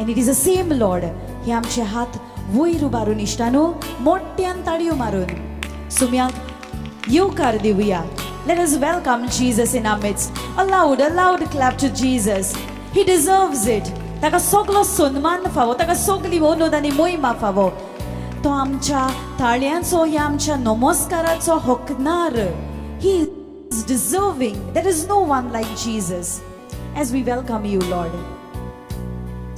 And it is the same Lord. हे आमचे हात वयर उबारून इश्टानो मोठ्यान ताळयो मारून सुम्यांक येवकार Divya. Let us welcome Jesus in our midst. A loud clap to Jesus. He deserves it. ताका सगळो सन्मान फावो, ताका सगळी ओनोद आनी मोहिमा फावो. तो आमच्या ताळयांचो ह्या आमच्या नमस्काराचो हकनार. He is deserving. There is no one like Jesus. As we welcome you, Lord.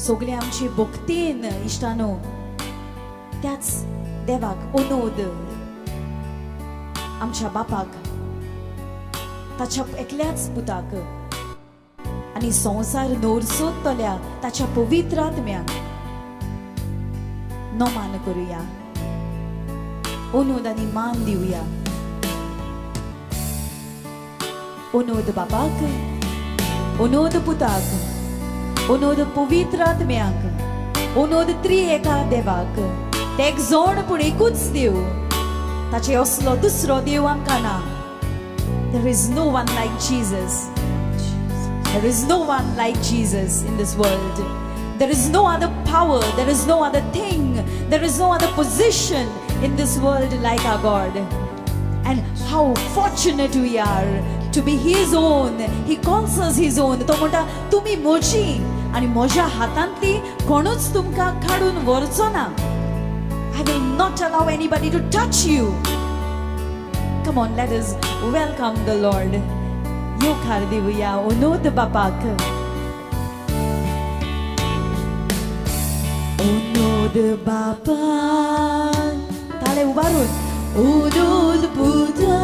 सगळे आमची भक्तीन इश्टानो त्याच देवाक ओनोद आमच्या बापाक ताच्या एकल्याच पुताक आनी संसार नोरसोतल्या ताच्या पवित्र आत्म्याक नमान करूया, ओनोद आनी मान दिवया. ओनोद बापाक, ओनोद पुताक, ओनोद पवित्र आत्म्याक, ओनोद त्रिएका देवाक. ते एक जोड पूण एकूच देव, ताचे असलो दुसरो देव आमकां ना. There is no one like Jesus. There is no one like Jesus in this world. There is no other power, there is no other thing, there is no other position in this world like our God. And how fortunate we are to be His own. He calls us His own. तो म्हणटा तुम्ही म्हजी आणि म्हज्या हातांतली कोणूच तुमकां काडून व्हरचो ना. I will not allow anybody to touch you. Come on, let us welcome the Lord. येवकार दिवया ओनोद बापाक. ओनोद बापा ताळे उबारून. ओनोद पुता,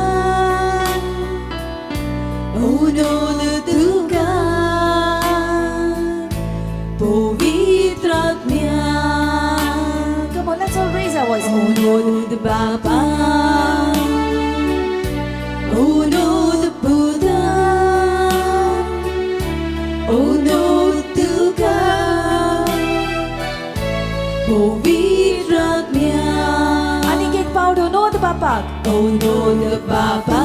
ओनोद तुका पवित्र आत्म्या. Come on, let's all raise our voice. ओनोद बापा, ओनोद पुता, ओनोद तुका पवित्र आत्म्या. आनीक एक पावट ओनोद बापाक. ओनोद बापा.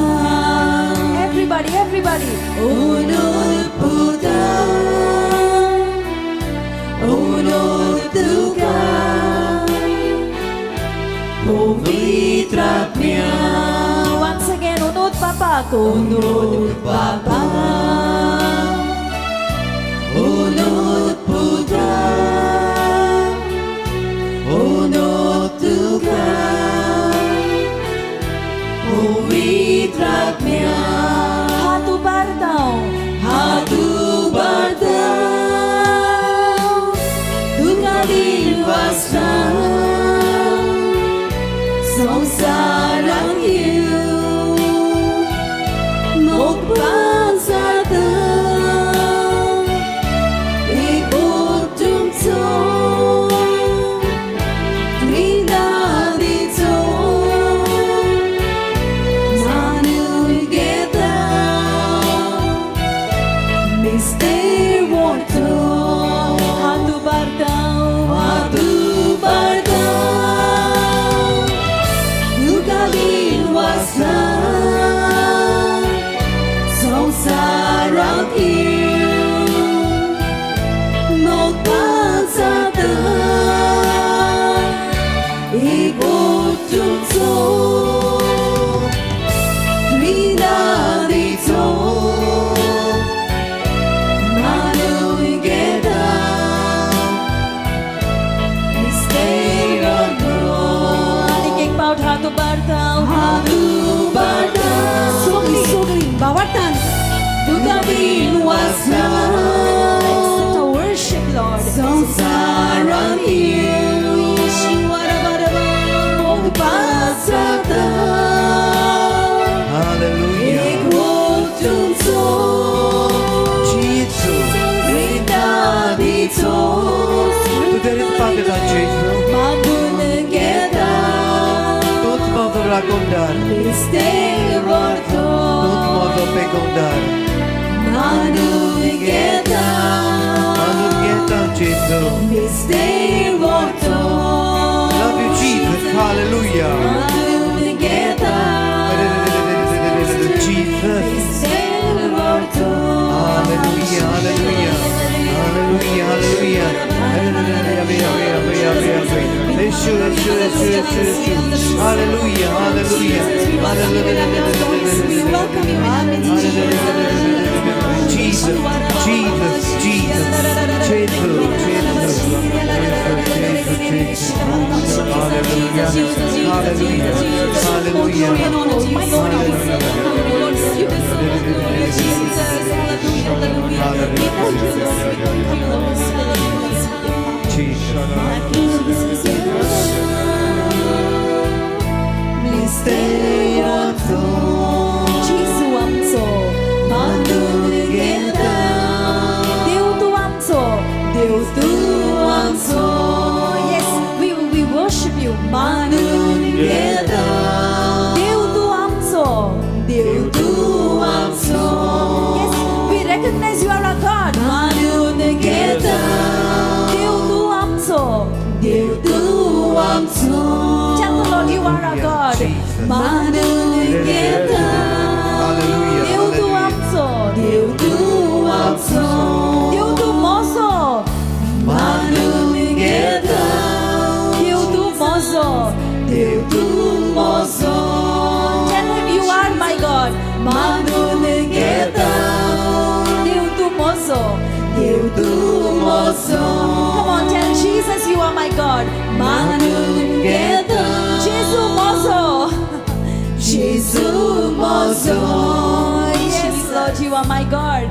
Everybody, everybody. ओनोद पुता, ओनोद तुका पवित्र आत्म्या. Once again, ओनोद बापाक. ओनोद बापा, ओनोद पुता, ओनोद तुका पवित्र आत्म्या. हात उबारतां, हात उबारतां, तुका दिवसा संसारांत येवं मोगपाक जाता. एक तुमचो त्रिनादीचो जाणून घेता. मिस्तेर वोतो हात उबारतां, हात उबारतां, तुका दिवसा संसारांत येवं मोगपाक जाता. एक तुमचो त्रिनादीचो जाणून घेता. मिस्तेर वोतो. आनीक एक पावट हात उबारतां, हात उबारतां, सगळी बावटान तुका दिवसा. Such a worship, Lord. संसारांत येवं मोगपाक जाता. Hallelujah. एक तुमचो Jesus. त्रिनादीचो Puteți parte la Jesus. मागून घेता. Tot mă vor racondar. मिस्तेर वोतो Tot mă vor pecondar. मागून घेता. Anunghieta Jesus. Mister Vorto. Love you Jesus. Hallelujah. Magnum Geta. Jesus. Mister Vorto. Hallelujah. Hallelujah. Hallelujah. Hallelujah. Hallelujah, hallelujah, We welcome you in Jesus, Jesus, Jesus. Faithful, Hallelujah, hallelujah, Stay on throne. Yes, we worship you. Yes, we recognize you are our God. Tell the Lord you are our God. Hallelujah, Tell him you are my God. Come on, tell Jesus you are my God. Yes, Lord, you are my God.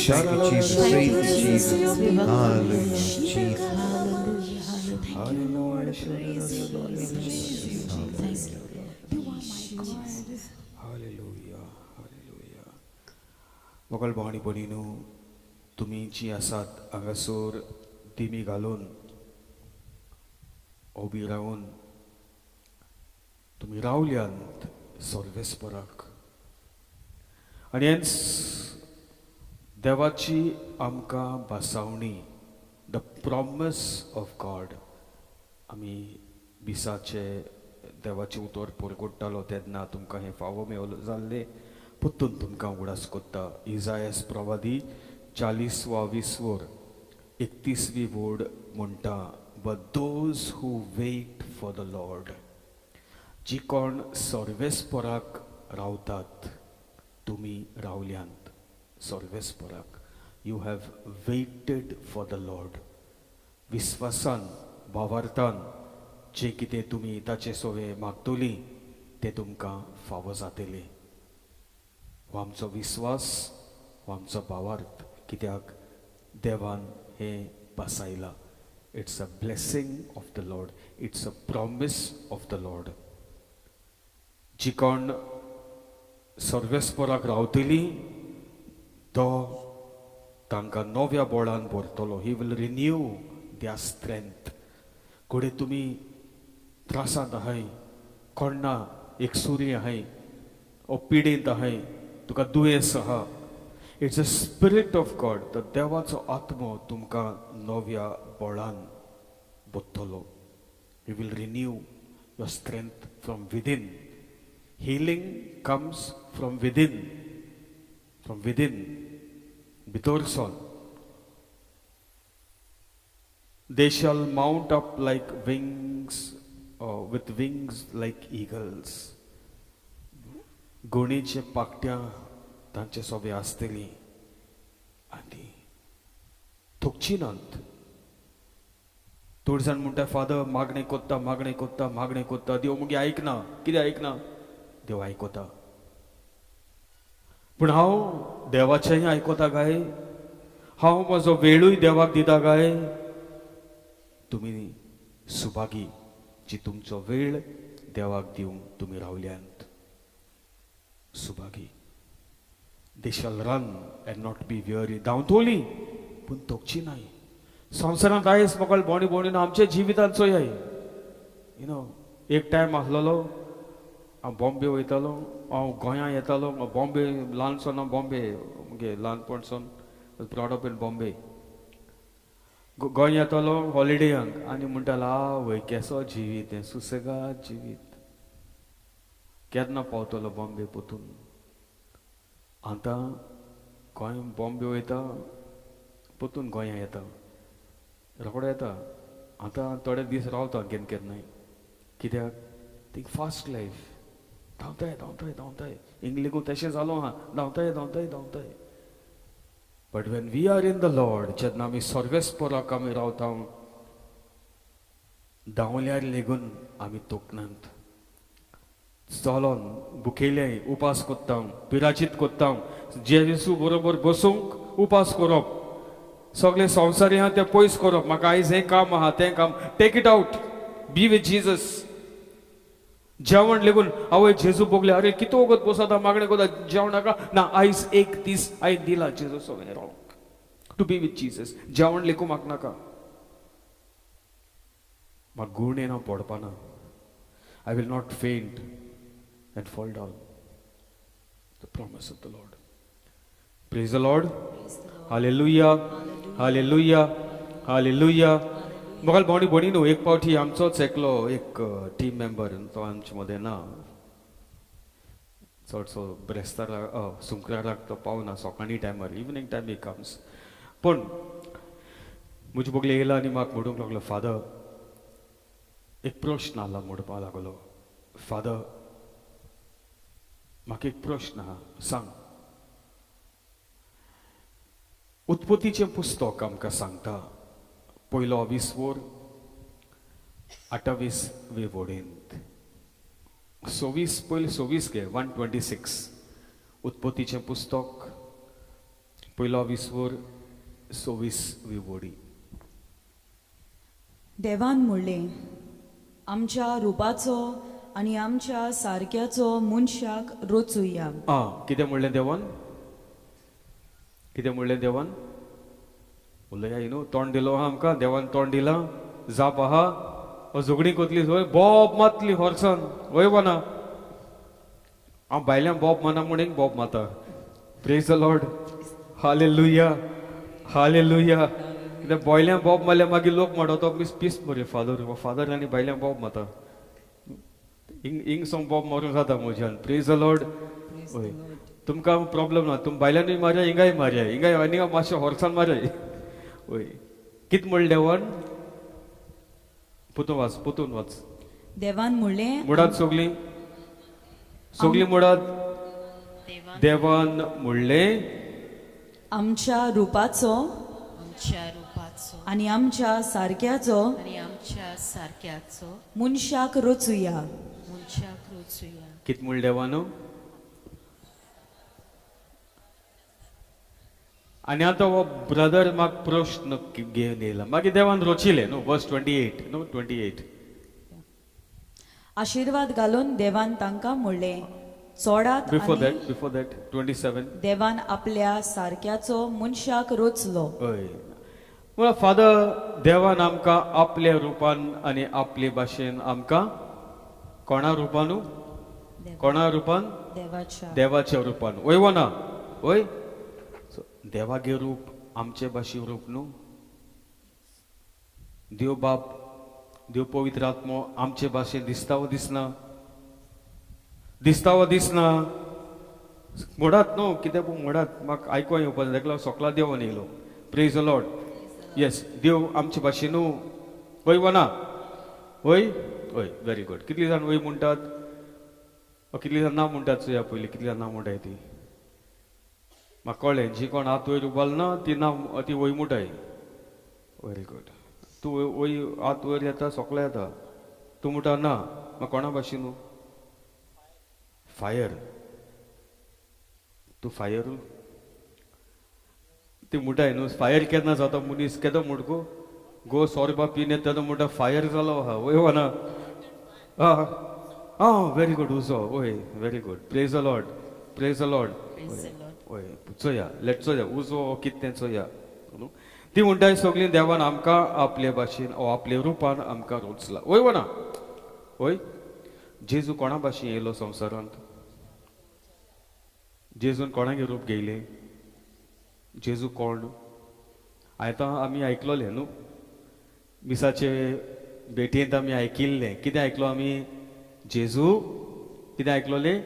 Thank you, Jesus. Praise you, Jesus. Hallelujah, Jesus. Hallelujah hallelujah मोगल भावनी भणीनू तुमी जी आसात हांगासर दिमी घालून ओबी रावन तुमी रावल्यांत सर्वेस्पराक आनी हेंच देवाची आमकां भासावणी द प्रॉमिस ऑफ गॉड आमी बिसाचे देवाचे उतर परगोडटालो तेन्ना तुमकां हें फावो मेळो जाल्ले परतून तुमकां उगडास कोत्ता इजायास प्रवादी 40 31 वोड म्हणटा but those who wait for the Lord जी कोण सर्वेस्पराक रावतात तुमी रावल्यांत सर्वेस्पराक you have waited for the Lord विस्वासान भावार्थान जे कितें तुमी ताचे सोवे मागतली ते तुमकां फावो जातले हो आमचो विस्वास हो आमचो भावार्थ कित्याक देवान हें बसायला it's a blessing of the Lord it's a promise of the Lord जी कोण सर्वेस्पराक रावतली तो तांकां नव्या बळान भरतलो he will renew their strength कोडे तुमी त्रासांत आहाय कोण्णा एकसुरी आहाय ओ पिडेंत आहाय तुका दुयेंस आहा it's a spirit of God तो देवाचो आत्मो तुमकां नव्या बळान भरतलो he will renew your strength from within healing comes from within भितरसून they shall mount up like wings with wings like eagles गोणीचे पाकट्या तांचे सोबे आसतली आनी थकची नात थोडी जाण म्हणटा फादर मागणे कोत्ता देव मुगे आयकना कितें आयकना देव आयकोता पूण हांव देवाचेंय आयकोता काय हांव म्हजो वेळूय देवाक दिता काय तुमी सुभागी जी तुमचो वेळ देवाक दिवंक तुमी रावल्यांत सुभागी they shall run and not be weary धांवतली पूण थकची नाय संवसारांत आयज मोकळ भोंवडी आमच्या जिवितांचोय यू नो एक टायम आसलेलो हांव बॉम्बे वयतालो हांव गोंयां येतालो बॉम्बे ल्हानसो बॉम्बे मुगे ल्हानपणसून broad up in Bombay Goa येतलो हॉलिडेयांक आनी म्हणटालो आवय केसो जिवीत हें सुसेगाद जिवीत केन्ना पावतलो बॉम्बे पोतून आतां गोंय बॉम्बे वयता पोतून गोंया येता रोखडो येता आतां थोडे दीस रावता केन्नाय कित्याक ती फास्ट लायफ धांवताय धांवताय धांवताय इंग्लिगू तशें जालो हा धांवताय धांवताय धांवताय but when we are in the Lord जेन्ना आमी सर्वेस्पराक आमी रावता धांवल्यार लेगून आमी तोखनात चलोन भुकेले उपास कोत्ता पिराचीत कोत्ता जेजू बरोबर बसूंक उपास करप सगळे संवसारी आहा ते पयस करप म्हाका आयज हें काम आहा तें काम take it out be with Jesus जेवण लेगून आवय जेजू बोगले अरे कितें वगत बसता मागणे कोता जेवणाका ना आयज एक दीस हांवें दिला जेजू सगळें रावंक टू बी विथ जीजस जेवण लेकू म्हाका नाका म्हाका गूण येना पडपाना आय विल नॉट फेंट and fall down. The promise of the Lord. Praise the Lord. Hallelujah. Hallelujah. Hallelujah. मोगल बोणी बोणी न्हू एक पावटी आमचोच एकलो एक टीम मेंबर तो आमचे मदें ना चडसो ब्रेस्ताराक सुंकराराक तो पावना सकाळी टायमार इवनिंग टायम ही कम्स पूण म्हजे बोगले येयला आनी म्हाका म्हणूंक लागलो फादर एक प्रश्न आला म्हणपाक लागलो फादर म्हाका एक प्रश्न आहा सांग उत्पत्तीचें पुस्तक आमकां सांगता पयलो 20 वोर 28वे वोडेंत 26 पयली 26 घे 126 उत्पत्तीचें पुस्तक पयलो 20 वोर 26वी वोडी देवान म्हणलें आमच्या रुपाचो आनी आमच्या सारक्याचो मनशाक रचुया कितें म्हणलें देवान कितें म्हणलें देवान उलया न्हू तोंड दिलो आहा आमकां देवान तोंड दिलां जाप आहा झगडी कोतली वय बॉब मातली हॉर्सान वय वना हांव भायल्यान बॉब माना म्हणून बॉब माता praise the Lord hallelujah hallelujah कित्याक बोयल्यान बॉब मारल्यार मागीर लोक म्हणटा तो पीस मरे फादर आनी भायल्यान बॉब माता इंग सोंग बॉब मारूंक जाता म्हज्यान प्रेज द लॉर्ड वय तुमकां प्रॉब्लेम ना तुम भायल्यानूय मारया हिंगाय आनी मातशें हॉर्सान मारय वय कित म्हणलें देवान पोतून वाच देवान म्हणलें मुडात सोगली मुडात देवान म्हणलें आमच्या रुपाचो आनी आमच्या सारक्याचो मनशाक रचुया कित म्हणलें देवान आनी आतां हो ब्रदर म्हाका प्रश्न घेवन येयला मागीर देवान रचिलें न्हू वर्स 28 न्हू 28 आशिर्वाद घालून देवान तांकां म्हणलें चोडात बिफोर आनी दॅट 27 देवान आपल्या सारक्याचो मनशाक रचलो हय म्हळ्यार फादर देवान आमकां आपल्या रुपान आनी आपले भाशेन आमकां कोणा रुपान देवाच्या देवाच्या रुपान वय वना वय देवागे रूप आमचे भाशे रूप न्हू देव बाप देव पवित्र आत्मो आमचे भाशेन दिसता व दिसना म्हणत न्हू कितें म्हणत म्हाका आयको येवपाक देखला सोकला देवान येयलो प्रेज द लॉर्ड येस देव आमचे भाशेन न्हू वय वना वय वय व्हेरी गुड कितली जाण वय म्हणटात कितली जाण ना म्हणटात चोया पयलीं कितली जाण ना म्हणटाय ती म्हाका कळ्ळें जी कोण हात वयर उबाल ना ती ना ती वय म्हणटाय व्हेरी गुड तूं वय हात वयर येता सोकला येता तूं म्हणटा ना म्हाका कोणा भाशेन न्हू फायर तूं फायर ती म्हणटाय न्हू फायर केन्ना जाता मनीस केदो म्हणटको गो सोरबा पिन येता म्हणटा फायर जालो आहा वय वना व्हेरी गुड उजो वय very good praise the Lord वय चोया लेट चोया उजो कितें चोया ती म्हणटाय सगळीं देवान आमकां आपले भाशेन आपले रुपान आमकां रचला वय वना वय जेजू कोणा भाशेन येयलो संवसारांत जेजून कोणागे रूप घेयलें जेजू कोण आतां आमी आयकलोलें न्हू मिसाचे भेटयेंत आमी आयकिल्लें कितें आयकलो आमी जेजू कितें आयकलोलें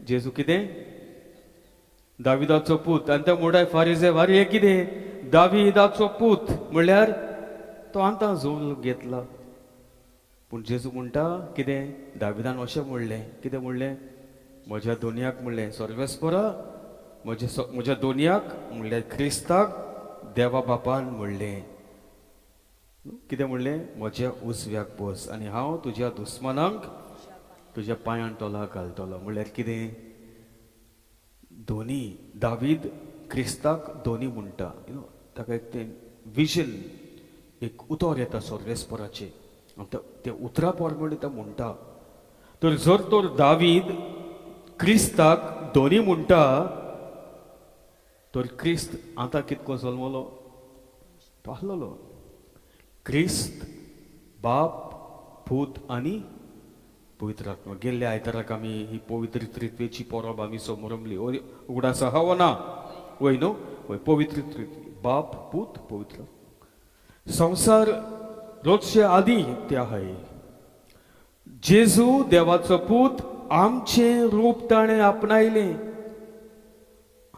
जेजू कितें दाविदाचो पूत आनी ते म्हणटाय फारिजे वारी हे कितें दाविदाचो पूत म्हणल्यार तो आतां जोल घेतला पूण जेजू म्हणटा कितें दाविदान अशें म्हणलें कितें म्हणलें म्हज्या दोनयाक म्हणलें स्वर्गस्परा म्हज्या दोनयाक म्हणल्यार क्रिस्ताक देवा बापान म्हणलें कितें म्हणलें म्हज्या उजव्याक बस आनी हांव तुज्या दुस्मानांक तुज्या पांयान तोला घालतलो म्हणल्यार कितें दोनी दावीद क्रिस्ताक दोनी म्हणटा ताका एक तें विजन एक उतर येता स्वर्गस्पराचें ते उतरा प्रमाणे तो म्हणटा तर जर तर दावीद क्रिस्ताक दोनी म्हणटा तर क्रिस्त आतां कितको जल्मलो तो आसलोलो क्रिस्त बाप पूत आनी पवित्र आत्मा गेल्ले आयताराक आमी ही पवित्र त्रित्वेची परब आमी समोरमली उगडास आहा वो ना वय न्हू वय पवित्र त्रित्वे बाप पूत पवित्र संसार रोजचे आदी ते आहाय जेजू देवाचो पूत आमचें रूप ताणें आपणायलें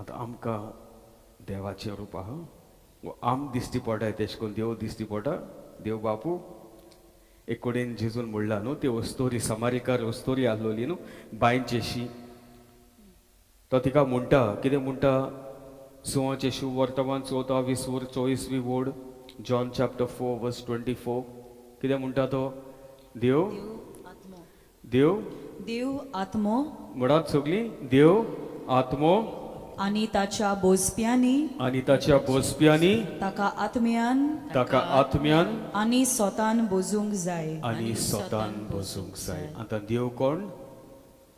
आतां आमकां देवाचें रूप आहा आम दिसती पडटा तेश कोन्न देव दिसती पडटा देव बापू एक कडेन जेजून म्हणला न्हू ती वस्तोरी समारिकार वस्तोरी आहलोली न्हू बांयचेशी तो तिका म्हणटा कितें म्हणटा सुवाचे शुभ वर्तमान 24 वोड जॉन चॅप्टर 4 वर्स 24 कितें म्हणटा तो देव देव देव आत्मो म्हणत सगळी देव आत्मो आनी ताच्या बोजप्यांनी ताका आत्म्यान आनी स्वतान बोजूंक जाय आनी स्वतान बसूंक जाय आतां देव कोण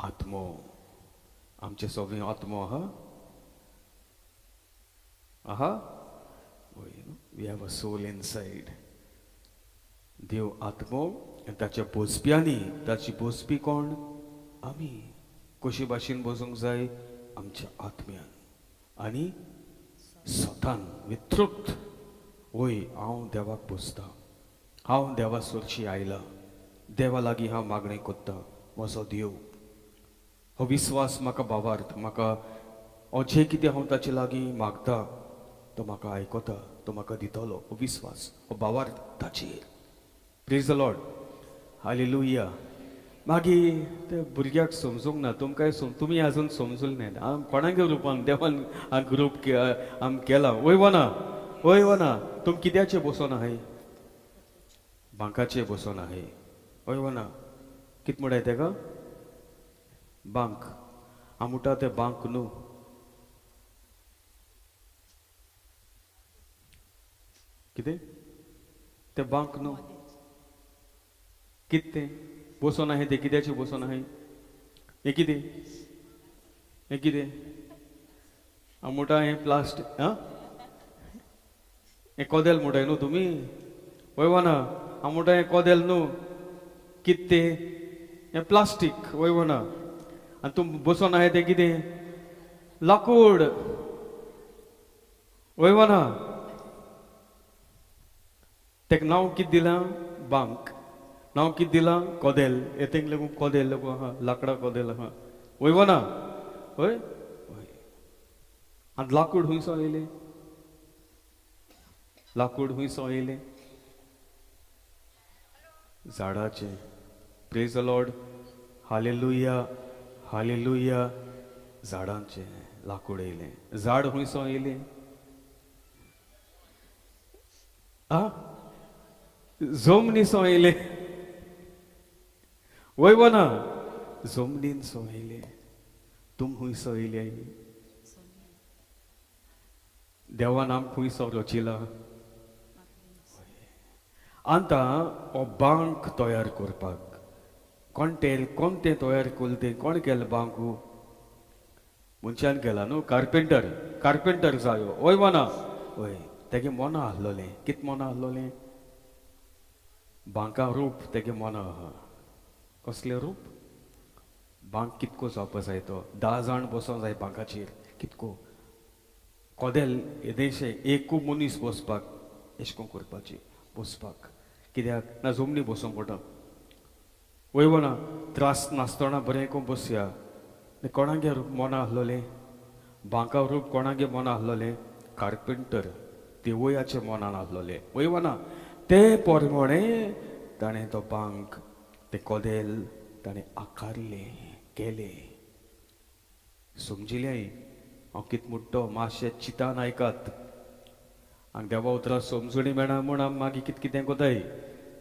आत्मो आमचे सगळे आत्मो आहा we have a soul inside देव आत्मो आनी ताच्या बोजप्यांनी ताची बोजपी कोण आमी कशी भाशेन बसूंक जाय आमच्या आत्म्यान आनी स्वतान विथ ट्रुथ वय हांव देवाक बोसता हांव देवा सुरशी आयला देवा लागीं हांव मागणें कोत्ता म्हजो देव हो विस्वास म्हाका भावार्थ म्हाका हो जें कितें हांव ताचे लागीं मागता तो म्हाका आयकता तो म्हाका दितलो हो विस्वास हो भावार्थ ताचेर प्रेज द लॉर्ड हालेलुया मागीर ते भुरग्याक समजूंक ना तुमकां तुमी आजून समजूंक ना कोणागे ग्रुपान देवान ग्रूप केला वय वना तुम कित्याचे बसोन आहाय बांकाचे बसोन आहाय वय वना कित म्हणटाय तेका बांक हांव म्हणटा ते बांक न्हू कितें ते बांक न्हू कित तें बसोन आहे ते कित्याचे बसोन आहे हे कितें हांव म्हणटा हें प्लास्टीक हें कोदेल म्हणटाय न्हू तुमी वयवना हांव म्हणटा हें कोदेल न्हू कित तें हें प्लास्टीक वयवना आनी तूं बसोन आहे तें कितें लाकूड वयवना तेका नांव कितें दिलां बांक नांव कितें दिलां कोदेल येतेंक लागून कोदेल लागून आहा लाकडां कोदेल आहा वयवो ना हय आनी लाकूड हुंयसो येयलें झाडाचें प्रेज द लॉर्ड हालेलुया झाडांचें लाकूड येयलें झाड हुंयसो येयलें जमनीसो येयलें वयवो ना जमनीन सोयले तुम हुंय सोयले देवान आमकां हुंय सो रचिला आतां हो बांक तयार करपाक कोण तें तयार केलें तें कोण केलें बांकू मनशान केला न्हू कार्पेंटर जायो वयवो ना वय तेगे मोना आहलोलें कित मोना आहलोलें बांका रूप तेगे मोना आहा कसलें रूप बांक कितको जावपा जाय तो 10 जाण बसों जाय बांकाचेर कितको कोदेल येदेशे एकू मनीस बसपाक एशको करपाची बसपाक कित्याक ना जमनी बसूंक पडटा वयव ना त्रास नासतना बरें को बसया कोणागे मना आहलोले बांका रूप कोणागे मना आहलोले कार्पेंटर देवयाचे मनान आहलोले वयव ना ते पोरमोणे ताणें तो बांक ते कोदेल ताणें आकारले केले समजिले हांव कित म्हणटो मातशें चितान आयकात हांगा देवा उतरां समजुणी मेळना म्हूण आमी मागीर कितें कितें कोताय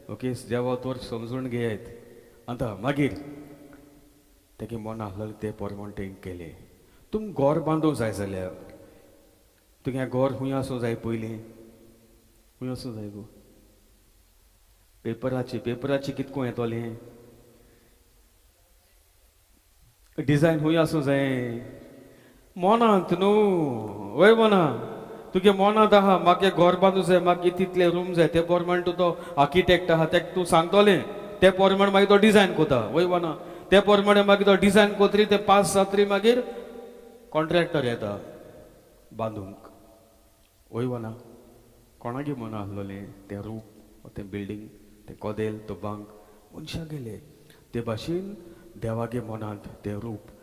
ओके देवा उतर समजून घेयात आतां मागीर तेगे मना आहलें ते पोरमोण तें केले तुम घर बांदूंक जाय जाल्यार तुगे घर खूंय आसूं जाय पयलीं खूंय आसूं जाय गो पेपराची कितको येतोलें डिजायन खूंय आसूं जाय मोनांत न्हू वय मोना तुगे मोनांत आहा म्हाका घर बांदूं जाय म्हाका तितले रूम जाय ते पोरमाण तूं तो आर्किटेक्ट आहा तेका तूं सांगतोलें ते पोरमाण मागीर तो डिजायन कोता वय मोना ते पोरमाणे मागीर तो डिजायन कोतरी ते पास जातरी मागीर कॉन्ट्रॅक्टर येता बांदूंक वय मोना कोणागे मना आहलोलें तें रूप तें बिल्डींग तें कोदेल तो बांक मनशां गेले ते भाशेन देवागे मनांत तें रूप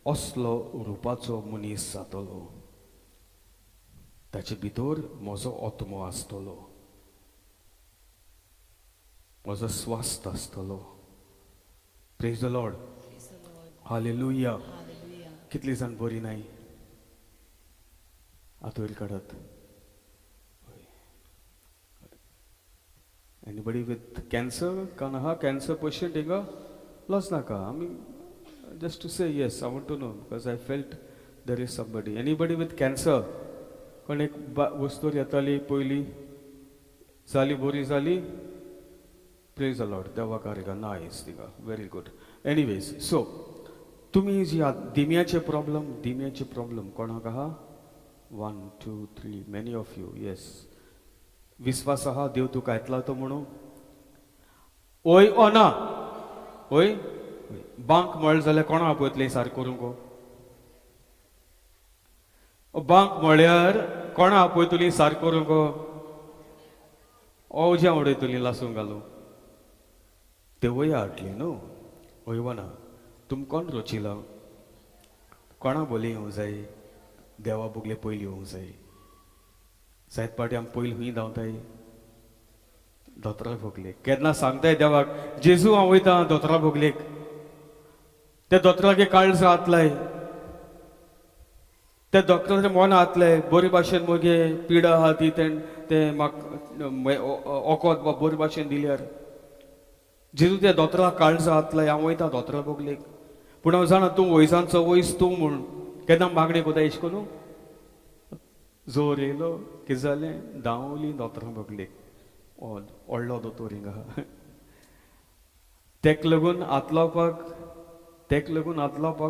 असलो रुपाचो मनीस जातलो ताचे भितर म्हजो आत्मो आसतलो म्हजो स्वास्थ आसतलो प्रेज द लॉर्ड हालेलुया कितली जाण बरी नाय आतोर काडत एनीबडी विथ कॅन्सर कान आहा कॅन्सर पेशंट हिंगा लॉस नाका आमी just to say yes I want to know because I felt there is somebody anybody with cancer कोण एक वस्तूर येताली पयली जाली बरी जाली प्रेज द लॉर्ड देवा कार्य नायस थिंगा वेरी गुड एनीवेज सो तुमी जी दिम्याचे प्रॉब्लेम कोणाक आहा 1 2 3 मेनी ऑफ यू येस विश्वास आहा देव तुका येतला तो म्हणू ओय ओ ना ओय बांक मळ जाल्यार कोणा आपयतले सार करूंक बांक म्हळ्यार कोणा आपयतली सार करूंक ओज्या उडयतली लासून घालूं ते वया हाडली न्हू वयवना तुम कोण रोचिला कोणा बोली येवंक जाय देवा बोगले पयली येवंक जाय जायत पाटी आमी पयली खूंय धांवताय दोतोरा बोगलेक केन्ना सांगताय देवाक जेजू हांव वयता दोतोरा बोगलेक ते दोतोरागे काळज आतलाय ते डॉक्टराचे मन आतले बरे भाशेन मगे पिडा आहा ती ते म्हाका ओकोत बरे भाशेन दिल्यार जेजू ते दोतोरा काळज आतलाय हांव वयता दोतोरा बोगलेक पूण हांव जाणा तूं वयसांचो वयस तूं म्हूण केन्ना मागणी कोता एश कोनू जोर येयलो कितें जालें धांवली दोतोरा बोगलेक व्हडलो दोतोर हिंगा आहा तेक लागून हात लावपाक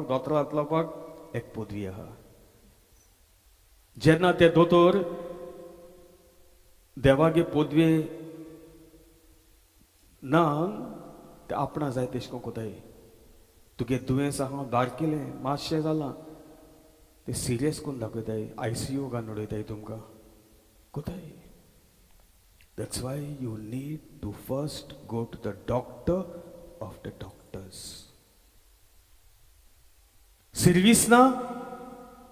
दोतोरा हात लावपाक एक पदवी आहा जेन्ना ते दोतोर देवागे पदवे ना ते आपणा जाय तेशको कोताय तुगे दुयेंस आहा बारकेलें मातशें जालां ते सिरियस करून दाखयताय ICU घालून उडयताय तुमकां कोताय That's why you need to first go to the doctor of the doctors. Service ना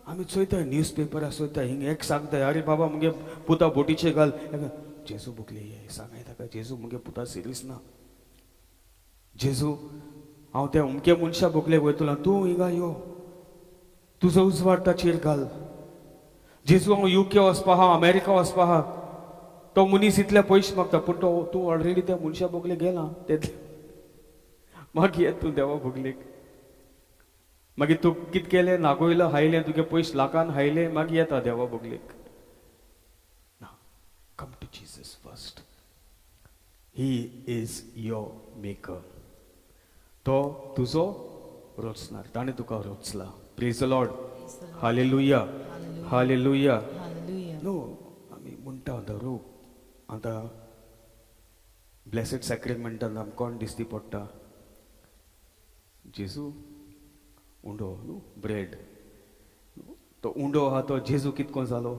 आमी चोयताय न्यूज पेपर चोयताय हिंग एक सांगताय अरे बाबा मुगे पुता बोटीचे घाल जेजू बुकले सांगाय ताका जेजू मुगे पुता सर्विस ना जेजू हांव त्या उमके मनशा बोगले वयतलो तूं हिंगा यो तुजो उजवाड ताचेर घाल जेजू हांव UK वचपा आहा अमेरिका वचपा आहा तो मनीस इतले पयशे मागता पूण तो तूं ऑलरेडी त्या मनशा बोगले गेला ते मागीर येत तूं देवा बोगलेक मागीर तूं कितें केलें नागोयला हायलें तुगे पयशे लाखान हायले मागीर येता देवा बोगलेक ना come to Jesus first he is your maker तो तुजो रोचणार ताणें तुका रोचला praise the Lord hallelujah hallelujah no आमी म्हणटा द रूप आतां ब्लेसेड सॅक्रेमेंटान आमकां कोण दिसती पडटा जेजू उंडो न्हू ब्रेड तो उंडो आहा तो जेजू कितको जालो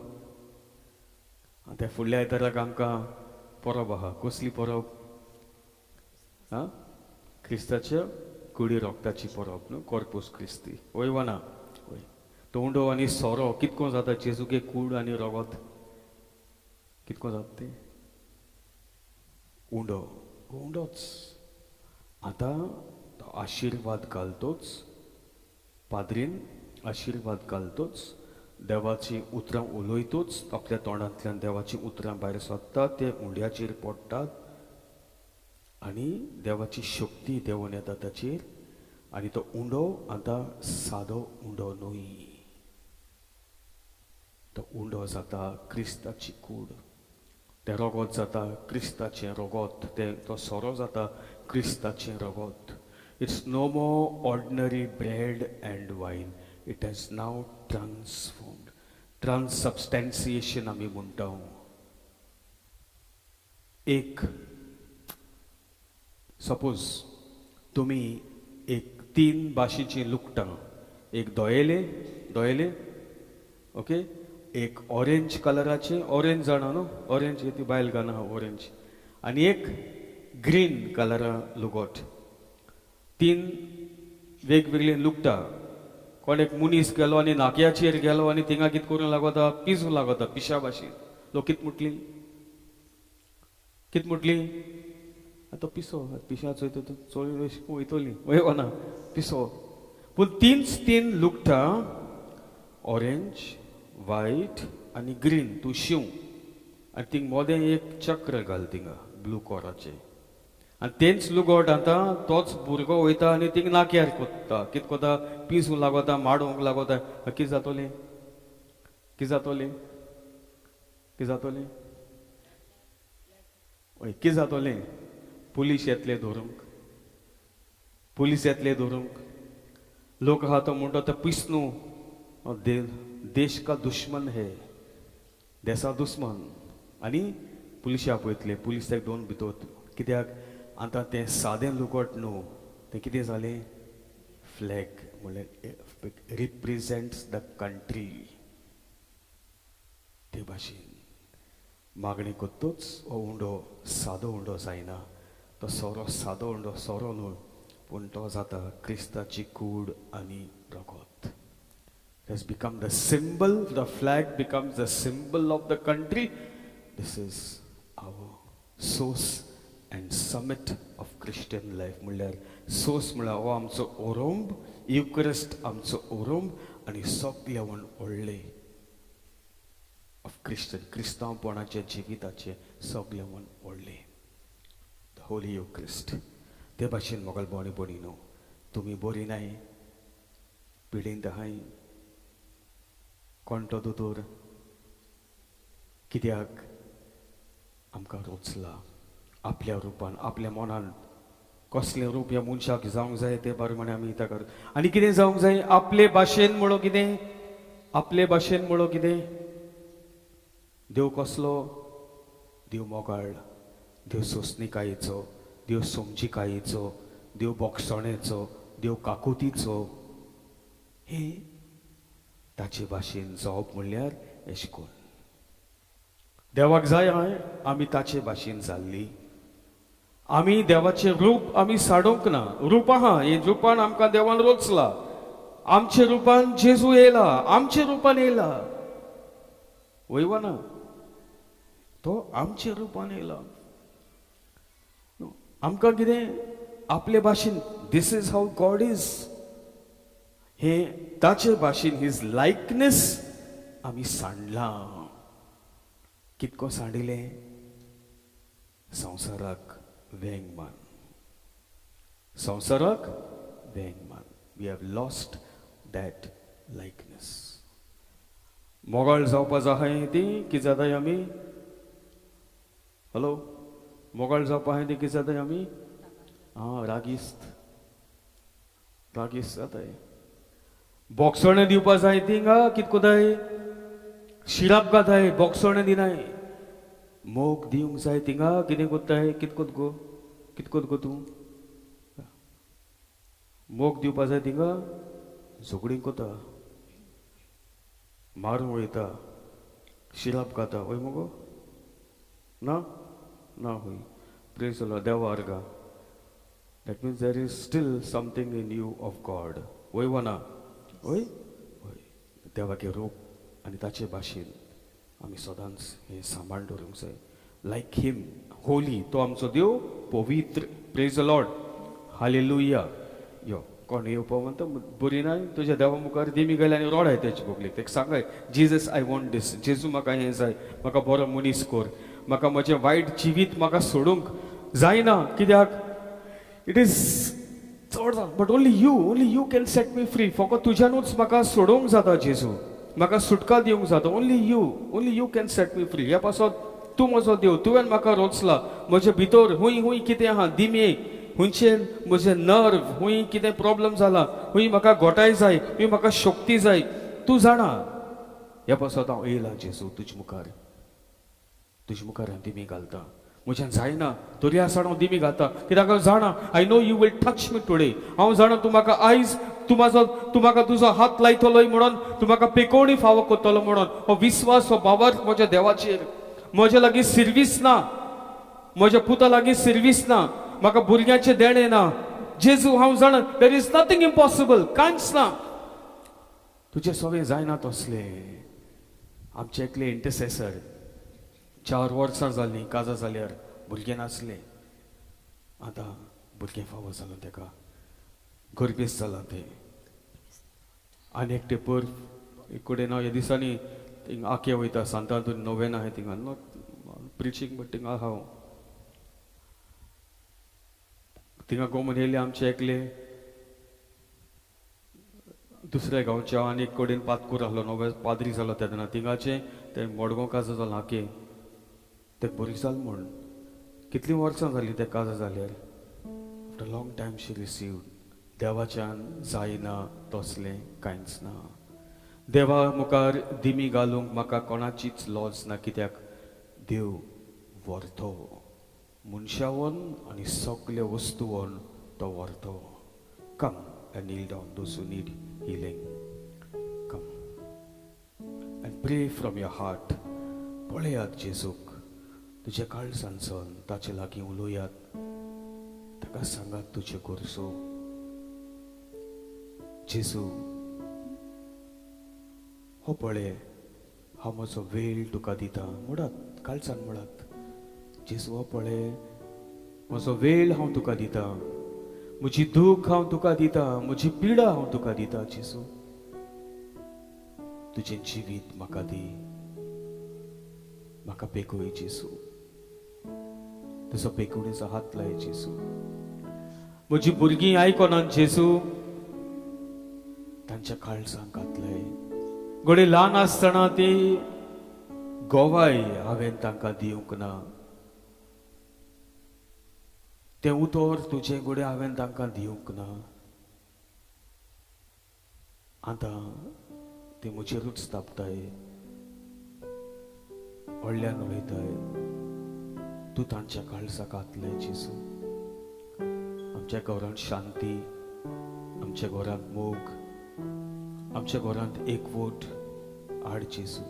आनी त्या फुडल्या आयताराक आमकां परब आहा कसली परब आं क्रिस्ताच्या कुडी रोगताची परब न्हू कॉर्पूस क्रिस्ती वय वा ना वय तो उंडो आनी सोरो कितको जाता जेजूगे कूड आनी रगत कितको जाता ते उंडो उंडोच आतां तो आशिर्वाद घालतोच पाद्रीन आशिर्वाद घालतोच देवाची उतरां उलयतूच आपल्या तोंडांतल्यान देवाची उतरां भायर सरतात ते उंड्याचेर पडटात आनी देवाची शक्ती देंवन येता ताचेर आनी तो उंडो आतां सादो उंडो न्हय तो उंडो जाता क्रिस्ताची कूड तें रगत जाता क्रिस्ताचें रगत तो सोरो जाता क्रिस्ताचें रगत it's no more ordinary bread and wine it has now transformed transubstantiation आमी म्हणटा एक सपोज तुमी एक 3 भाशेचीं लुकटां एक दोयेले ओके एक ऑरेंज कलराचे ऑरेंज जाणा न्हू ऑरेंज ती बायल घालना ऑरेंज आनी एक ग्रीन कलरा लुगोट 3 वेगवेगळी लुकटां कोण एक मनीस गेलो आनी नाक्याचेर गेलो आनी थिंगा कितें करूंक लागता पिजू लागता पिशा भाशेन लोक कितें मुटली तो पिसो पिशा चोळी वयतली वय ना पिसो पूण 3 लुकटां ऑरेंज व्हाईट आनी ग्रीन तूं शिव आनी थिंग मोदें एक चक्र घाल थिंगा ब्लू कोराचें आनी तेंच लुगोट आतां तोच भुरगो वयता आनी थिंग नाक्यार कोत्ता कितें कोता पिसूंक लागता माडूंक लागता कितें जातोलें हय कितें जातोलें पुलीस येतले धरूंक लोक आहा तो म्हणटा तो पिसनू देश का दुश्मन है देसा दुश्मन आनी पुलिशा पळयतले पुलीस ताका दोन भितर कित्याक आतां तें सादें लुगोट न्हू तें कितें जालें फ्लॅग म्हणल्यार रिप्रेजेंट्स द कंट्री ते भाशेन मागणी कोत्तूच हो उंडो सादो उंडो जायना तो सोरो सादो उंडो सोरो न्हू पूण तो जाता क्रिस्ताची कूड आनी रगत has become the symbol, the flag becomes the symbol of the country. This is our source and summit of Christian life. म्हणल्यार सोर्स म्हणल्यार हो आमचो ओरोंब युकरिस्ट आमचो ओरोंब आनी सगळ्यावन व्हडले ऑफ क्रिस्तांवपणाचे जिविताचे सगळ्यावन व्हडले द होली युकरिस्ट ते भाशेन मोगल भोणी भोणीनो तुमी बरी नाय पिडींत आहाय कोण तो दोतोर कित्याक आमकां रोचला आपल्या रुपान आपल्या मनान कसलें रूप ह्या मनशाक जावंक जाय ते प्रमाणे आमी ताका आनी कितें जावंक जाय आपले भाशेन म्हणो कितें देव कसलो देव मोगाळ देव सोंसणीकायेचो देव समजिकायेचो देव बोगसणेचो देव काकुतीचो हे ताचे भाशेन जावप म्हणल्यार अशें कोन्न देवाक जाय आमी ताचे भाशेन जाल्ली आमी देवाचें रूप आमी साडोवंक ना रूप आहा हे रुपान आमकां देवान रोचला आमच्या रुपान जेजू येयला आमच्या रुपान येयला वयवा ना तो आमच्या रुपान येयला आमकां कितें आपले भाशेन this is how God is हे ताचे भाशेन हिज लायकनेस आमी सांडलां कितको सांडिलें संवसाराक वेंगमान we have lost that likeness मोगाळ जावपा जाय ती कितें जाताय आमी हॅलो मोगाळ जावपा ती कितें जाताय आमी रागिस्त जाताय बोगसोणें दिवपा जाय थिंगा कितें कोताय शिराप घाताय बोगसोणें दिनाय मोग दिवंक जाय थिंगा कितें कोत्ताय कितें कोत गो तूं मोग दिवपा जाय थिंगा झगडीं कोता मारून वयता शिराप खाता वय मगो ना ना हुई प्रेज द लॉर्ड देवा अर्गा that means there is still something in you of God वय वना वय वय देवाचे रूप आनी ताचे भाशेन आमी सदांच हे सांबाळून दवरूंक जाय लायक हिम होली तो आमचो देव पवित्र प्रेज द लॉर्ड हालेलुया यो कोण येवपा म्हणटा बरी ना तुज्या देवा मुखार देमी गेले आनी रोडाय तेचे बोगलेक तेका सांगाय जिजस आय वॉन्ट दीस जेजू म्हाका हें जाय म्हाका बरो मनीस कोर म्हाका म्हजें वायट जिवीत म्हाका सोडूंक जायना कित्याक इट इज चड but only you can set me free फकत तुज्यानूच म्हाका सोडूंक जाता जेजू म्हाका सुटका दिवंक जाता only you can set me free ह्या पासत तूं म्हजो देव तुवें म्हाका रोचला म्हजे भितर हुंय कितें आहा दिमे हुंयचे म्हजे नर्व हुंय कितें प्रॉब्लम जाला हुंय म्हाका घोटाय जाय हुंय म्हाका शक्ती जाय तूं जाणा ह्या पासत हांव येयला जेजू तुजे मुखार हांव दिमी घालता म्हज्यान जायना तरी आसतना हांव दिमी घालता कित्याक हांव जाणा I know you we'll touch me today हांव जाणा तूं म्हाका आयज तूं म्हाका तुजो हात लायतलोय म्हणून तूं म्हाका पेकोवणी फावो करतलो म्हणून हो विस्वास हो बावर म्हज्या देवाचेर म्हज्या लागीं सर्वीस ना म्हज्या पुता लागीं सर्वीस ना म्हाका भुरग्याचे देणे ना जेजू हांव जाणा देर इज नथींग इम्पॉसिबल कांयच ना तुजें सगळें जायना तसलें आमचे एकले इंटरसेसर 4 वर्सां जालीं काजा जाल्यार भुरगें नासलें आतां भुरगें फावो जालां तेका गरबेस जालां तें आनी एकटे पर एक कडेन हांव ह्या दिसांनी थिंग आखे वयता सांतांतून नोवेन आहाय थिंगा नॉट प्रिचींग बट थिंगा हांव थिंगा गोमन येयले आमचे एकले दुसऱ्या गांवच्या आनी एक कडेन पातकूर आहलो नवे पाद्री जालो तेन्ना थिंगाचे ते मडगांव काजा जालो आखे ते बरी जाल म्हण कितलीं वर्सां जालीं ते काजा जाल्यार after long time she received देवाच्यान जायना तसलें कांयच ना देवा मुखार दिमी घालूंक म्हाका कोणाचीच लॉज ना कित्याक देव व्हरतो मनशावन आनी सगळे वस्तूवन तो व्हरतो कम and kneel down those who need healing come and pray from your heart पळयात जेजूक तुजे काळजांतसून ताचे लागीं उलोवयात ताका सांगात तुजे गोरसो जेजू हो पळय हांव म्हजो वेळ तुका दिता म्हणत काळजान म्हणत जेजू हो पळय म्हजो वेळ हांव तुका दिता म्हजी दूख हांव तुका दिता म्हजी पिडा हांव तुका दिता जेजू तुजें जिवीत म्हाका दी म्हाका पेकूय जेजू तुजो पेकुणीचो हात लाय जेजू म्हजी भुरगीं आयकोनात जेजू तांच्या काळजांक घातलय घडये ल्हान आसतना ती गोवाय हांवें तांकां दिवंक ना ते उतर तुजे घडये हांवें तांकां दिवंक ना आतां ते म्हजेरूच तापताय व्हडल्यान उलयताय तूं तांच्या काळजाक घातलय जेजू आमच्या घरांत शांती आमच्या घरांत मोग आमच्या घरांत एकवट हाड जेजू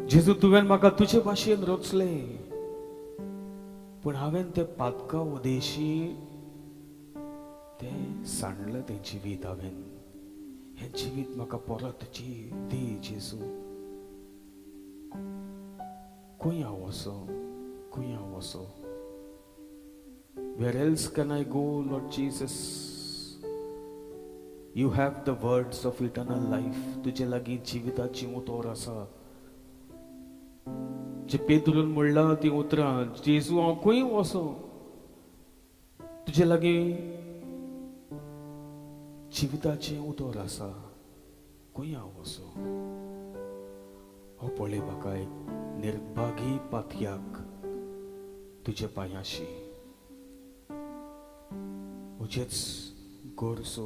जेजू तुवें म्हाका तुजे भाशेन रचलें पण हांवें ते पातका उदेशी तें सांडलें तें जिवीत हांवें हें जिवीत म्हाका परत दी जेजू खंय हांव वसो Where else can I go, Lord Jesus? You have the words of eternal life. तुजे लागीं जिविताची उतर आसा जे पेद्रून म्हणला ती उतरां जेजू हांव खंय वसो तुजे लागीं जिविताचें उतर आसा खंय हांव वसो हो पळय म्हाका एक निर्भागी पातयाक तुजे पांयाशी म्हजेच गोरसो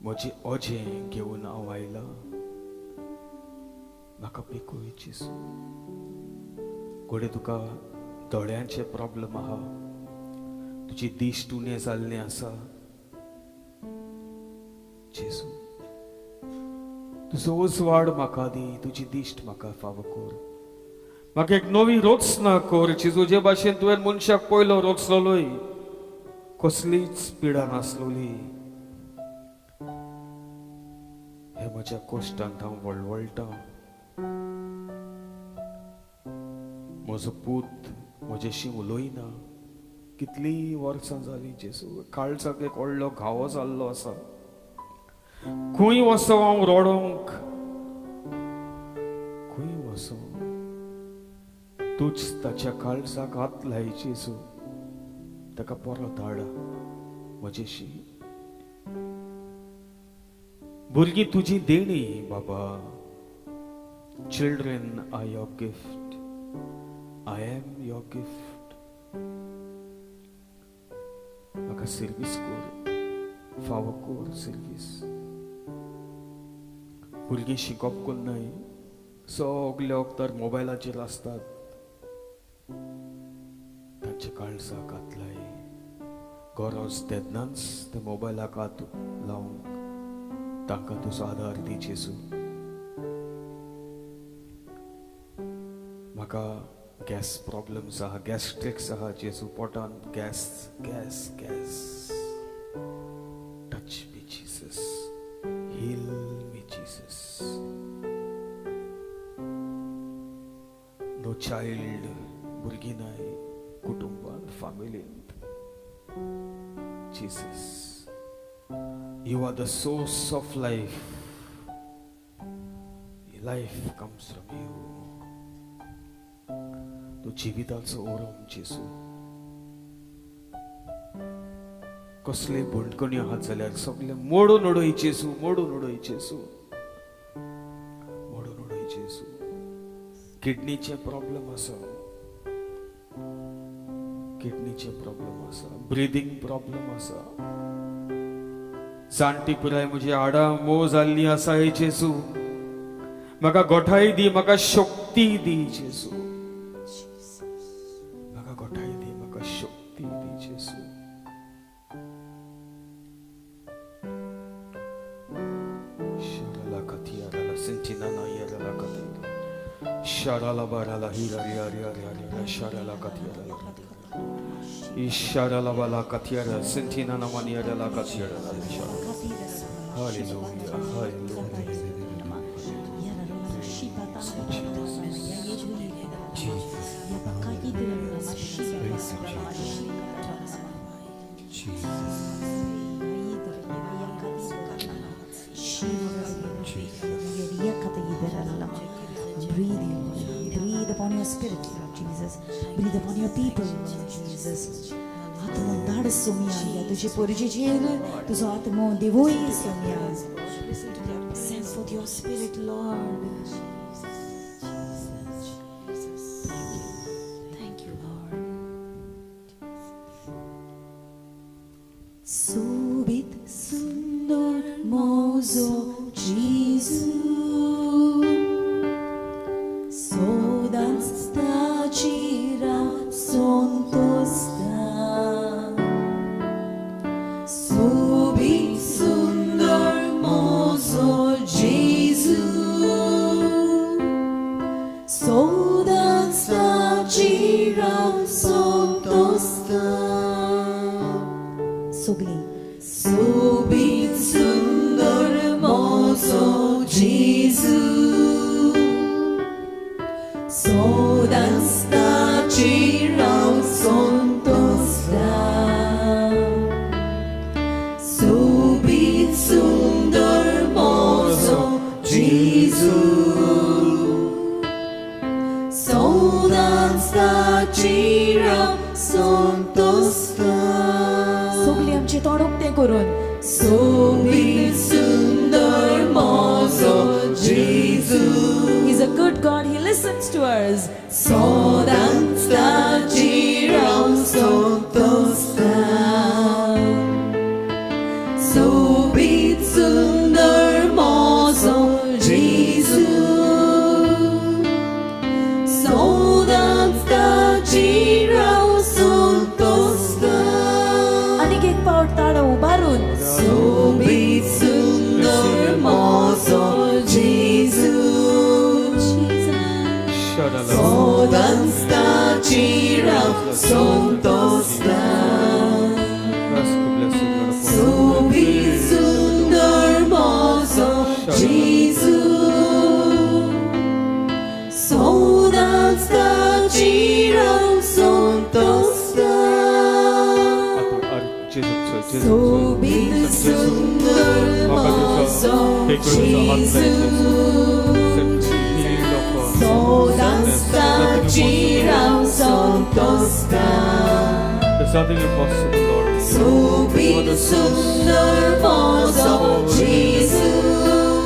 म्हजे ओजें घेवन हांव आयला म्हाका पेकूय जेजू घडये तुका दोळ्यांचे प्रॉब्लेम आहा तुजी दिश्ट उणें जाल्लें आसा जेजू तुजो उजवाड म्हाका दी, तुजी दिश्ट म्हाका फावो कर. म्हाका एक नवी रोचना कर, जेजू जे भाशेन तुवें मनशाक पयलो रोचलोय कसलीच पिडा नासलोली. हे म्हज्या कोश्टांत हांव वळवळटा. म्हजो पूत म्हजेशी उलोयना. कितली वर्सां जालीं जेजू, काळजाक एक व्हडलो घावो जाल्लो आसा. खंय वसो हांव रडोंक, खंय वसो तूच ताच्या काळजाक हात लाय जेजू. ताका परत हाड म्हजेशी. भुरगीं तुजी देणी बाबा. Children are your gift. I am your gift. म्हाका सर्वीस कर, फावो कर सर्वीस. भुरगीं शिकप करनाय, सगळे वखदार मोबायलाचेर आसतात. तांचे काळजाक हात लाय. गरज तेन्नाच ते मोबायलाक हात लावंक तांकां तुजो आदार दी जेजू. म्हाका गॅस प्रॉब्लेम्स आहा, गॅस्ट्रिक्स आहा जेजू. पोटान gas gas gas. Touch me Jesus, heal me Jesus. No child, भुरगीं नाय कुटुंबान, फॅमिलींत. Jesus, you are the source of life. Life comes from you. तू जिविताचो ओरम जेजू. कसले भुंडकणी आहात जाल्यार सगळे मोडून उडय जेजू, मोडून उडय जेजू, मोडून उडय जेजू. किडनीचे प्रॉब्लेम आसा, किडनीचे प्रॉब्लेम आसा, ब्रिदिंग प्रॉब्लेम आसा. जाणटी पुराय म्हजी हाडां मोव जाल्लीं आसा हे जेजू. म्हाका गोठाय दी, म्हाका शक्ती दी जेजू. म्हाका गोठाय दी, म्हाका शक्ती दी जेजू. शाराला कथियाराला सेंटिनाना याराला कथियारा. शाराला बाराला हिरा रिया रिया रिया. शाराला कथियाराला Ishara la bala katiara sentina na maniera la katiara la ishara. Hallelujah, hallelujah. Breathe upon your spirit, Lord Jesus. Breathe upon your people, Lord Jesus. आत्मो धाड सोमिया, तुझे पोरजेचेर तुझो आत्मो देवोय सोमिया. Send forth your spirit, Lord. Thank you, Lord. Subit sundor mozo Jesus. Sodan stacira sontosta. Subit sundor mozo Jesus. Sodan stacira sontosta. Sogli. Subit sundor mozo Jesus. Sodan stacira sontosta. Subit sundor mozo Jesus. Sodan stacira sontosta. सगळी आमची तोंड उक्तें करून Subit sundor mozo Jesus. He's a good God, He listens to us. Sodan stacira sontosta. Subit sundor mozo Jesus. Sodan stacira sontosta. Anik ek paut tada ubarun. Subit sundor mozo Jesus. Sodansta Chirao Sontosta Ask the blessing, Lord, upon Sobi Sundar Mozo Jesus Sodansta Chirao Sontosta Sobi Sundar Mozo Jesus Sodansta Chirao Sontosta There's nothing impossible, Lord. Sobi Sundar Mozo Jesus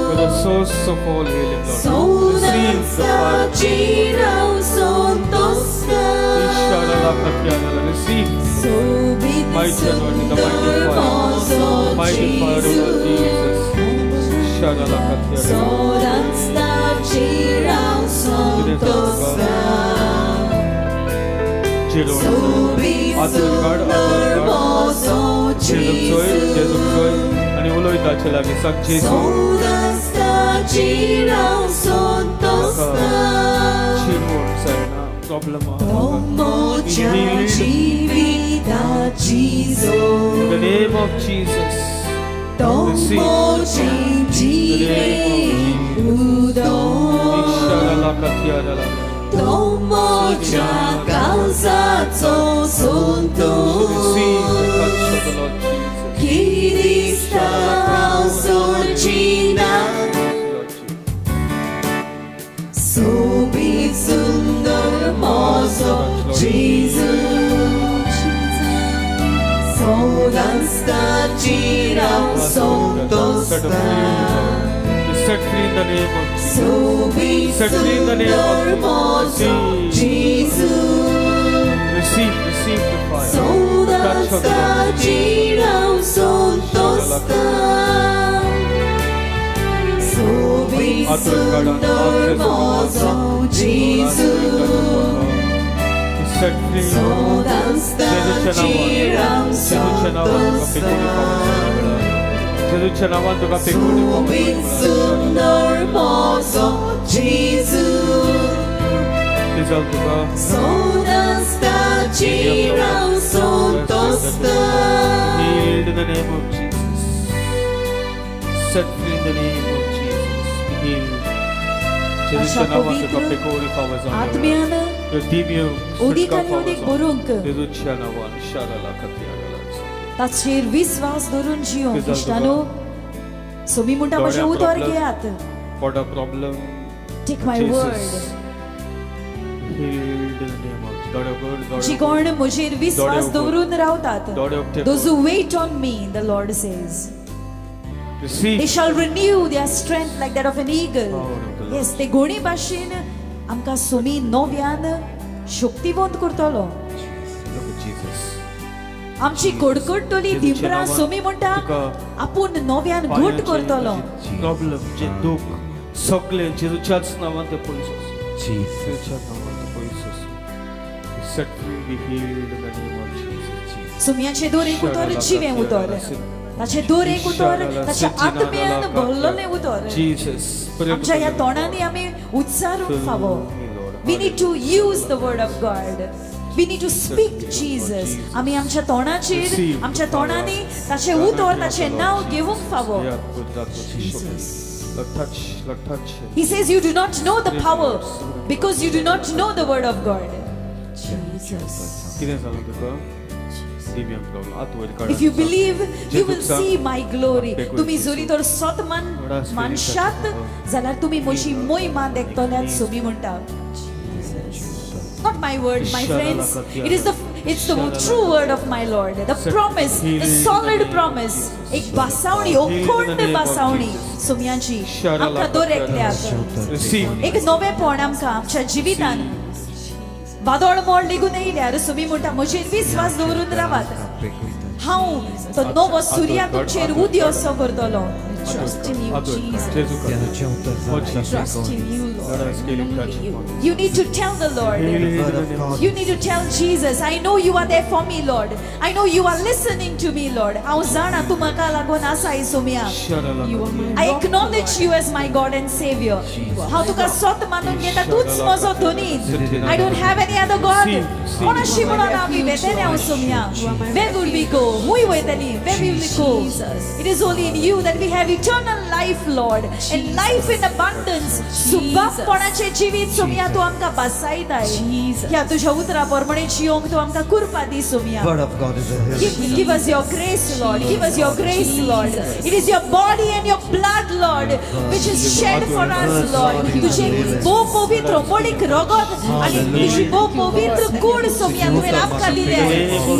You're the source of all healing, Lord. Receive the Sodansta fire. Chirao Sontosta Receive Sobi mighty anointing, the Sundar Mozo mighty fire of Lord Jesus Jesus. Shadalakatya. Sodansta Chirao Sontosta Sobi Sundar Mozo Jesus आणि उलोयता चलागे सांग जेसू Sodansta Chirao Sontosta चिमोर सायना problem Tomo Chivita Jesus In the name of Jesus. Tomo Chivita Udo Shadalakatya dalaka. Tomo Chakaza Sonto Receive the touch of the Lord Jesus. Kirista Sorchina Lord Jesus. Sobi Sundar Mozo Jesus Sodansta Chirao Sontosta Set free in the name of Jesus. Sobi Set free in the name Sundar of Mozo Jesus Receive the fire. Touch of the Sodansta Lord. Chirao Sontosta Sobi Sundar Mozo Jesus Set free. Sodansta Chirao Sontosta Sobi Sundar Mozo Jesus Sodansta Chirao Sontosta Healed in the name of Jesus. Set free in the name of Jesus. Be healed. Asha pavitra Atmiyana Udik आणि udik boronk ताचेर विश्वास धरून जियो इश्टानो सोमी म्हणटा म्हजे उतर घेयात What a problem. Take my word Healed in the name of Jesus. जी कोण म्हजेर विश्वास दवरून रावतात Receive. those who wait on me the Lord says they shall renew their strength like that of an eagle Power of the Lord. yes ते गोणी भाशेन आमकां सोमी नव्यान शक्तिवंत करतलो Look at Jesus. आमची कडकडटली दिमरां सोमी म्हणटा आपूण नव्यान घट करतलो प्रॉब्लेम जे दुख सगळे जेजूच्याच नावान ते पयस Jesus. जेजूच्या नावान ते पयस set free, be healed in the name of Jesus. सोमयाचे दोर एक उतर जिवे उतर ताचे दोर एक उतर ताच्या आत्म्यान भरलेले उतर Jesus. आमच्या ह्या तोंडांनी आमी उच्चारूंक फावो we need to use the word of God we need to speak Jesus आमी आमच्या तोंडाचेर आमच्या तोंडांनी ताचे उतर ताचे नाव घेवंक फावो touch. he says you do not know the power because you do not know the word of God कितें जालें तुका? दिव्यांग प्रॉब्लेम आत वयर काड. if you believe you will see my glory तुम्ही जरी तर सत मानशात जाल्यार तुम्ही म्हजी मोहिमा देखतल्यात सोमी म्हणटा not my word my friends it's the true word of my Lord the promise the solid promise एक बासावणी अखंड बासावणी सोमयांची आमकां दोर एकल्याक Receive. एक नवेपण आमकां आमच्या जिवितान वादळ मोड निघून येयल्यार सोमी म्हणटा म्हजेर विश्वास दवरून रावात हांव तो नवो सुर्या तुमचेर उदय असो करतलो trust in you Jesus trust in you Lord God has given touch upon us. You need to tell the Lord. Heal The in word the of name God. of You need to tell Jesus, I know you are there for me, Lord. I know you are listening to me, Lord. हांव जाणा तूं म्हाका लागून आसा येसुम्या. I acknowledge you as my God and Savior. हांव तुका स्वत मानून घेता तूच म्हजो धनीत. I don't have any other God. कोणाशी म्हणून आमी वेतेले हांव सुम्या. Where would we go? Hूंय वयतली. Where will we go? It is only in you that we have eternal life, Lord, and life in abundance. सुबापणाचे जिवीत सुम्या तूं आमकां बसायताय. ह्या तुज्या उतरा प्रमाणे जियोंक तूं आमकां कृपा दी सुम्या. Word of God is a hill. Give us your grace, Lord. Give us your grace, Lord. It is your body and your blood, Lord, which is shed for us, Lord. तुझे बहु पवित्र मोडीक रगत आणि तुझी बहु पवित्र कूड सोम्या तुवें आमकां दिल्या.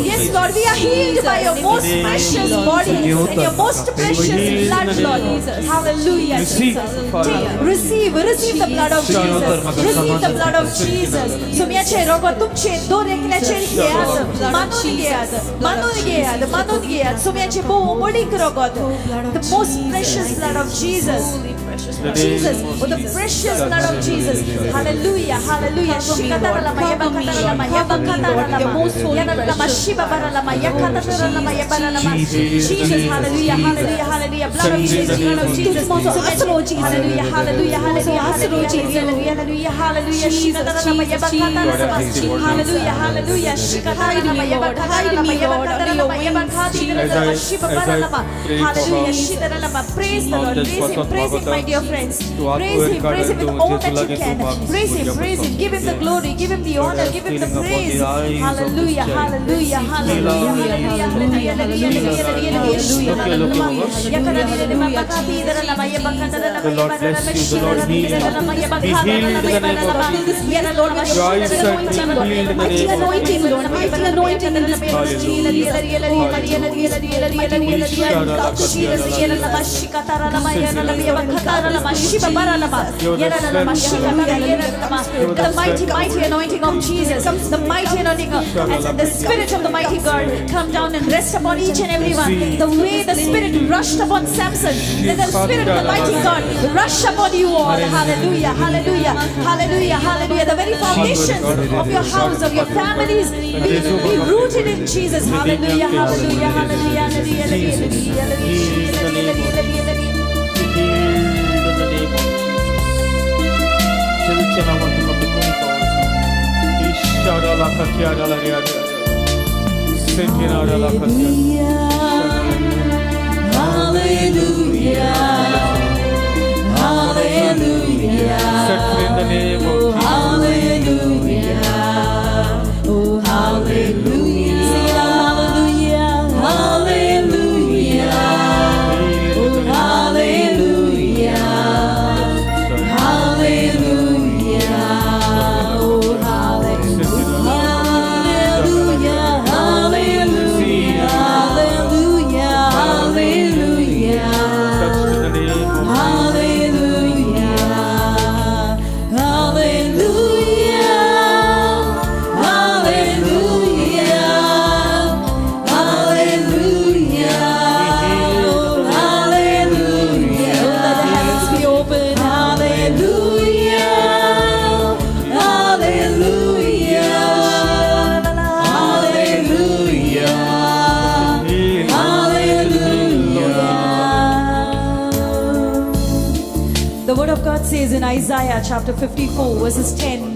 Yes, Lord, we are healed by your most precious body and your most precious blood, Lord. Hallelujah, Jesus. Receive the blood of Jesus. Receive the blood of Jesus. सोम्याचे रगत तुमचे दोन एकल्याचेर घेयात. मानून घेयात. सोम्याचे बहु मोडीक रगत. The most precious blood of Jesus. Jesus, oh the precious blood of Jesus. Hallelujah, hallelujah. Shikatara lama yaba katara lama yaba katara lama. Yana lama shiba bara lama yakatara lama yaba lama. Jesus, hallelujah, hallelujah, hallelujah. Blood of Jesus, blood of Jesus. Hallelujah, hallelujah, hallelujah, hallelujah, hallelujah. Shikatara lama yaba katara lama. Hallelujah, hallelujah. Shikatara lama yaba katara lama yaba katara lama yaba katara lama shiba bara lama. Hallelujah, shikatara lama. Praise the Lord, praise Him, my dear friends. Praise Him with all that you can. Praise Him. Give Him the glory, give Him the honor, give Him the praise. Hallelujah, hallelujah, hallelujah, The mighty anointing of Jesus, the mighty anointing and the spirit of the mighty God come down and rest upon each and every one. The way the spirit rushed upon Samson, let the spirit of the mighty God rush upon you all. Hallelujah, hallelujah, hallelujah, hallelujah. The very foundations of your house, of your families, be rooted in Jesus. Hallelujah, hallelujah, hallelujah, hallelujah, hallelujah. Set free in the name of Jesus. The word of God says in Isaiah chapter 54 verses 10,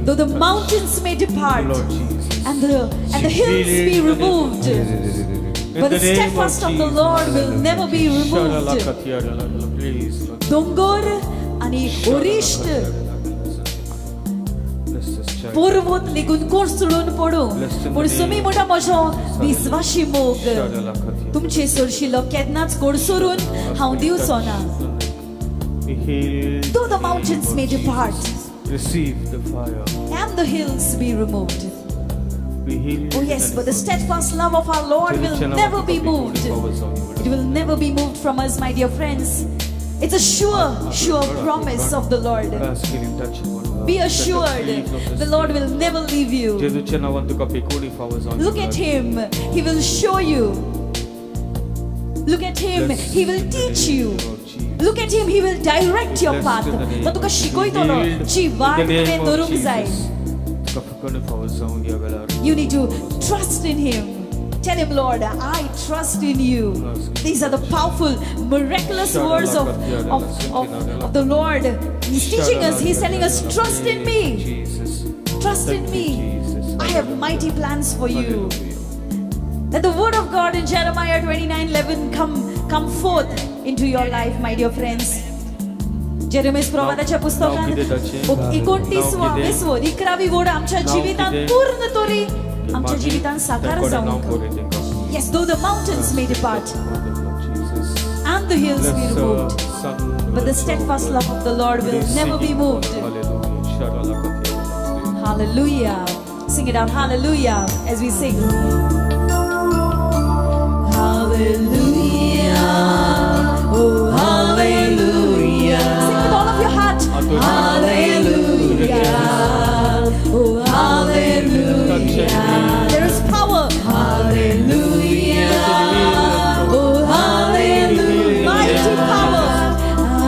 though the mountains may depart and the hills be removed, but the steadfast of the Lord will never be removed. Dongor ani orisht पर्वत निघून कोसळून पडू पण सुमी मोठा म्हजो विश्वासी मोग तुमचे सोडशिल्लो केन्नाच कोसळून हांव दिवचो ना. Though the mountains may depart, receive the fire. And the hills be removed. Oh yes, but the steadfast love of our Lord will never be moved. It will never be moved from us, my dear friends. It's a sure promise of the Lord. Be assured, the Lord will never leave you. Look at Him, He will show you. Look at Him, He will teach you. Look at him, he will direct your path. Blessed in the name तो तुका of शिकयतलो healed ji in watt the name तुवें of दवरूंक जाय. Jesus. तुका फकत फावो जावंक ह्या वेळार. You need to trust in him. Tell him, Lord, I trust in you. These are the powerful, miraculous words of the Lord. He's teaching us, he's telling us, trust in me. Jesus. Trust in Thank you, me. Jesus. I have mighty plans for you. Hallelujah. Let the word of God in Jeremiah 29:11 come forth into your life, my dear friends. Jeremiah प्रवादाच्या नाव पुस्तकात कितें ताचें? 29 11 वड आमच्या नाव जिवितांत कितें? पूर्ण तरी आमच्या मागीर जिवितांत साकार तें कोणें नांव जावंक. बरयलें तेंकां? Yes, though the mountains may depart Jesus. and the hills be Bless removed, Son, but the steadfast love of the Lord will never be moved. Hallelujah. Sharalakatya. Hallelujah. Sing it out. Hallelujah. As we sing. Hallelujah. Oh, hallelujah. Sing with all of your heart. Hallelujah. Oh, hallelujah. There is power. Hallelujah. Oh, hallelujah. Mighty power.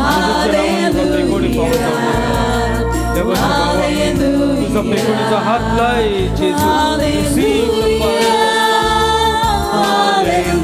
Hallelujah. तुझा पेकोडीचा हात लाय जेजू. Receive the fire. Lord, in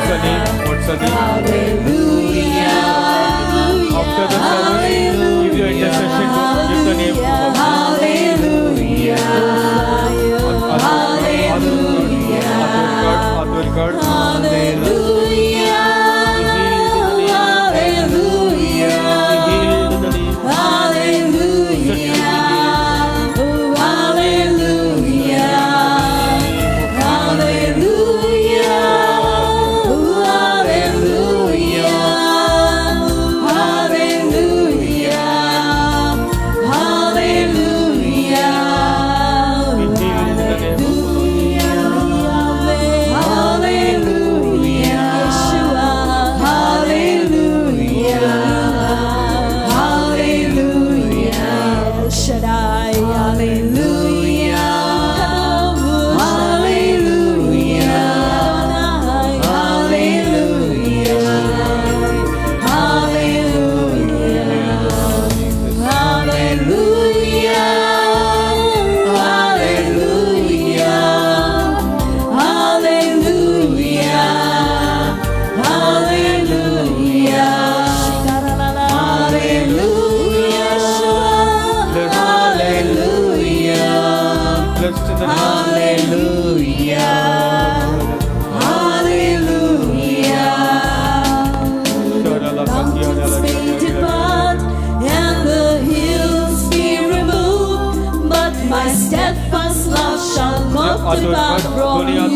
the name of Jesus. What's the name? After the service, give your intercession to give the name of Advent God. depart from you.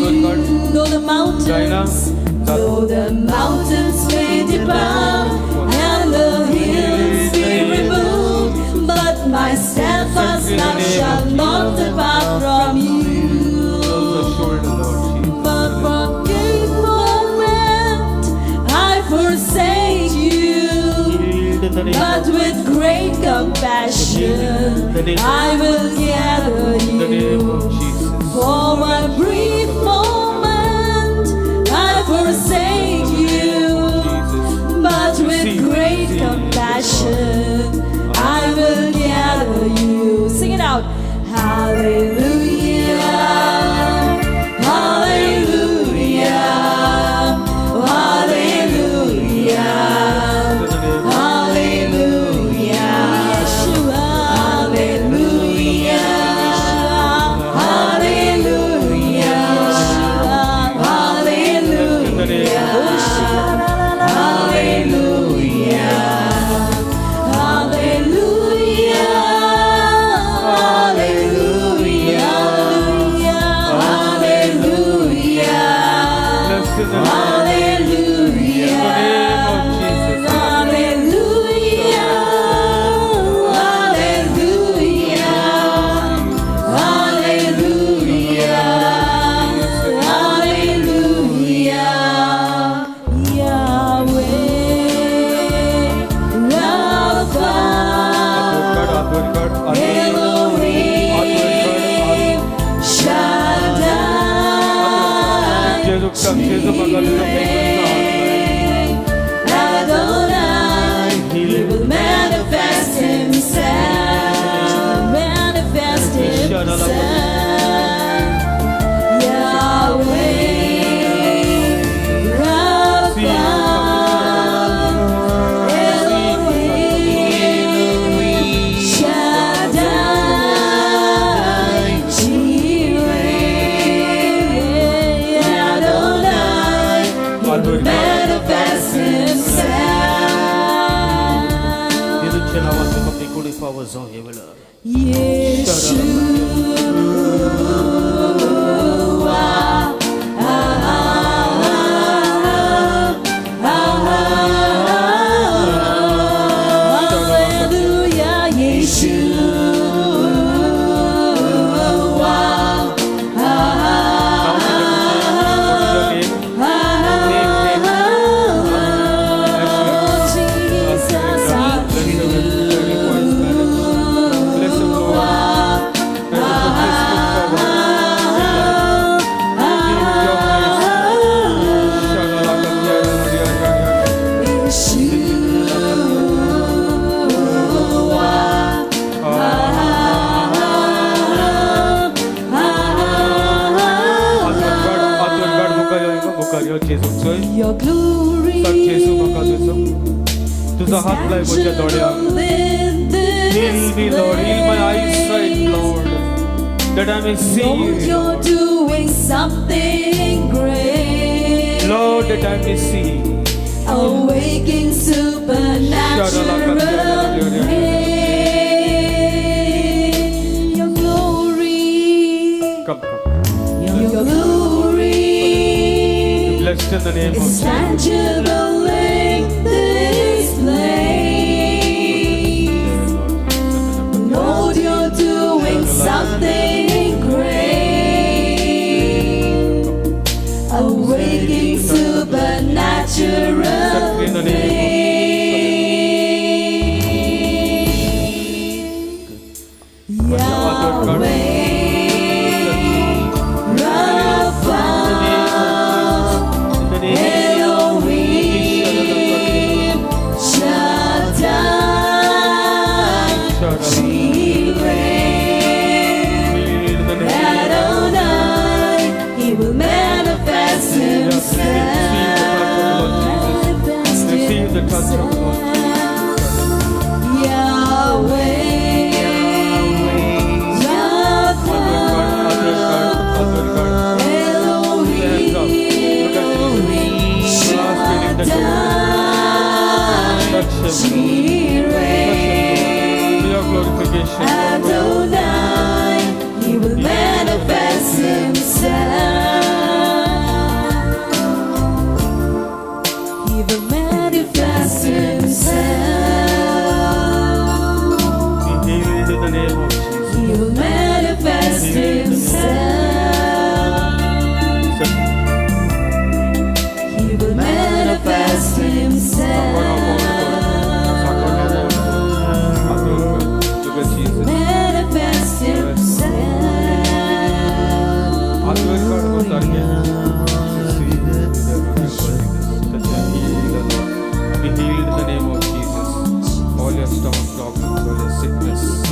Though the mountains may depart and the hills be removed, but my steadfast love shall not depart from you. But from this moment I forsake you, but with great compassion I will gather you. For one brief moment I forsake you, but with great compassion I will gather you. Sing it out. Hallelujah, hallelujah, hallelujah, hallelujah, Yeshua, hallelujah, hallelujah, hallelujah, hallelujah, hallelujah, hallelujah. Your glory तुझा हात लाय माझ्या डोळ्याक. in this Heal me, Lord. Heal my eyesight, Lord. That I may see Lord, you, you're Lord. doing something great. Lord, that I may see. Awaking supernatural faith. Your glory, Come. your glory Blessed in the name of is Jesus. tangible in this place. Lord, you're doing something great. Awaking supernatural In the name of faith. Yahweh, Rapha, In the name Elohim, Shaddai, Jireh, in the name Adonai, He will manifest Himself. Receive the touch of God. Yahweh, Rapha, Elohim, Shaddai, Jireh, Your glorification. Adonai, He will manifest Himself. He will manifest Himself. Be healed in the name of Jesus. He will manifest Himself. He will manifest Himself. Manifest Himself. Be healed in the name of Jesus. All your stomach problems, all your sickness.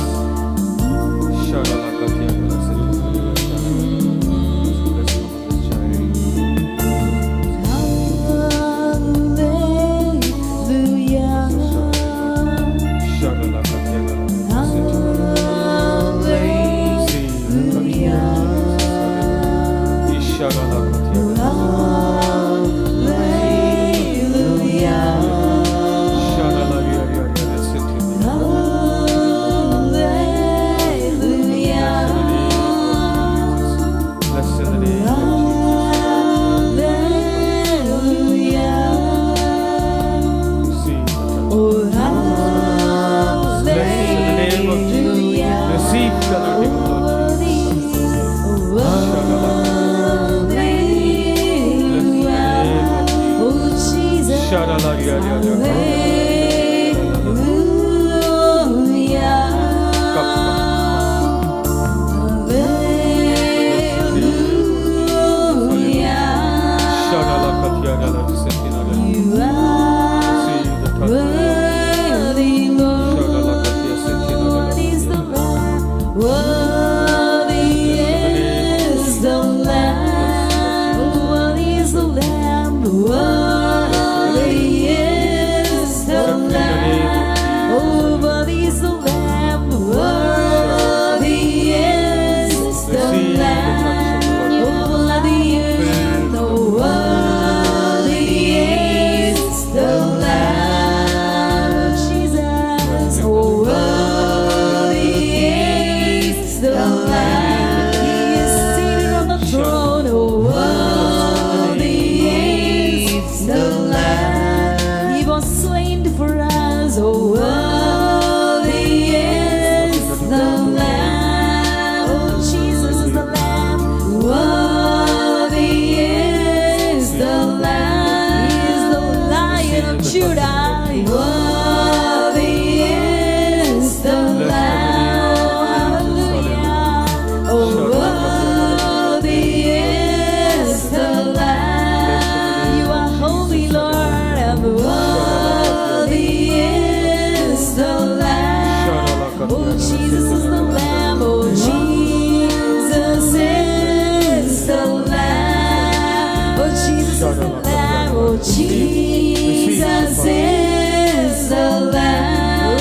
Jesus is the Lamb.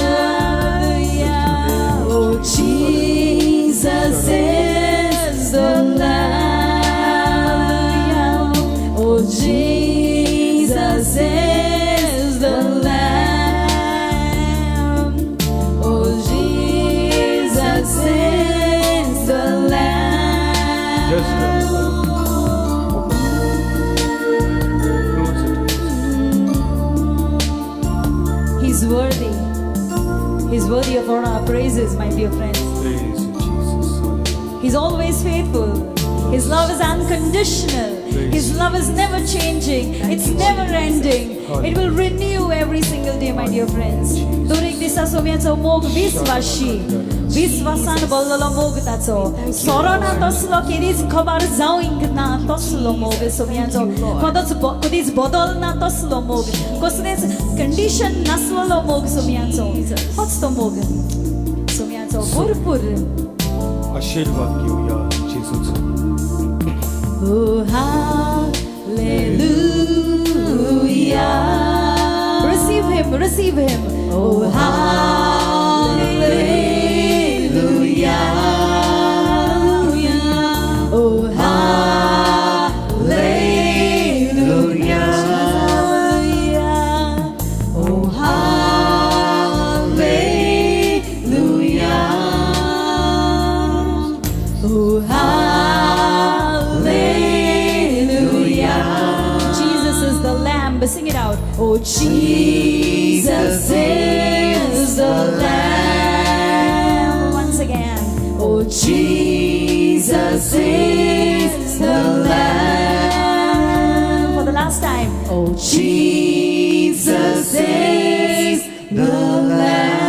Oh, Jesus is the Lamb. Oh, Jesus is the Lamb. Oh, Jesus is the Lamb. Just close it. He's worthy. He's worthy of all our praises, my dear friends. Praise you, Jesus. Hallelujah. He's always faithful. His love is unconditional. His love is never changing. It's never ending. It will renew every single day, my dear friends. Durek disa somiaco mógł wiswasi. Wiswasan bololo mógł taco. Sorona toslo kiedyś kobar zauing na toslo mógł somiaco. Kiedyś bodol na toslo mógł. Kosnes condition naslo mógł somiaco. Choć to mógł. Somiaco purpur. आशीर्वाद घेऊया जेजूचं. Oh, hallelujah. Receive him, receive him. Oh, hallelujah. Oh, hallelujah. Oh, hallelujah. Oh, hallelujah. Jesus is the Lamb. Sing it out. Oh, Jesus is the Lamb. Once again. Oh, Jesus is the Lamb. For the last time. Oh, Jesus is the Lamb.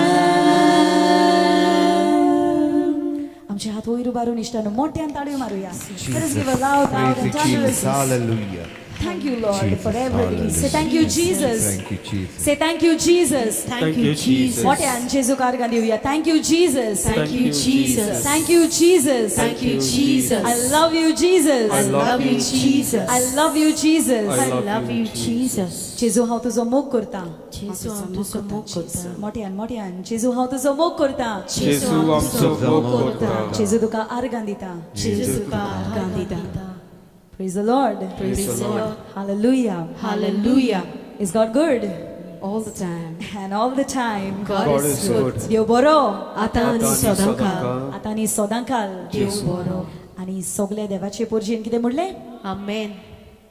आमचे हात वयर उबारून इश्टानो मोठ्यान ताळयो मारूया. Let us give a loud, loud Praise and you, Jesus. thunderous. Hallelujah. Thank you, Lord, Jesus, for everything. hallelujah. Say thank you, Jesus. Thank you, Jesus. Say thank you, Jesus. Thank you, Jesus. मोठ्यान जेजू कारगान Divya. Thank you, Jesus. Thank you, Jesus. Thank you, Jesus. Thank you, Jesus. I love you, Jesus. I love you, Jesus. I love you, Jesus. I love you, Jesus. जेजू हांव तुजो मोग करता. मोठ्यान जेजू हांव तुजो मोग करता. जेजू आमचो मोग करता. जेजू तुका आर्गां दिता. Praise the Lord. Praise the Lord. Hallelujah. Hallelujah. Is God good? All the time. And all the time. God is good. देव बरो. Atani Sodanka. आतानी सदांकाल. Deus Boro. आणि सगळे देवाचे पोरजेन कितें म्हणलें? Amen.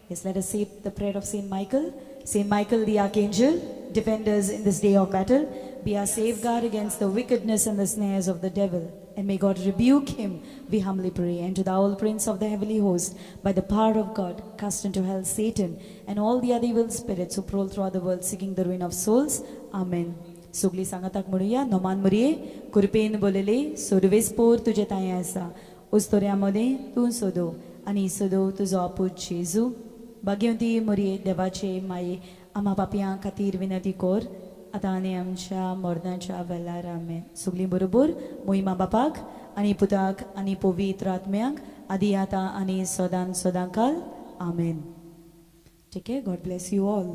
Yes, let us say the prayer of Saint Michael. Saint Michael the Archangel, defend us in this day of battle. Be our safeguard against the wickedness and the snares of the devil. And may God rebuke him, we humbly pray. And to the owl prince of the heavenly host, by the power of God, cast into hell Satan and all the other evil spirits who prowl throughout the world seeking the ruin of souls. Amen. Sugli sangatak म्हणूया नोमान मुरिये कृपेन बोलले सोडवेस पोर तुझे ताये आसा उस्तोऱ्यामध्ये तू सोदो आणि सोदो तुझो आपूत जेजू भाग्यवंती मोरये देवाचे माये आम्हा पापयां खातीर विनंती कोर आतां आनी आमच्या मरणाच्या वेळार आमेन. सगलीं बरोबर मोहिमा बापाक आनी पुताक आनी पवित्र आत्म्याक आदी आतां आनी सदां सदांकाल आमेन. ठीक आहे. God bless you all.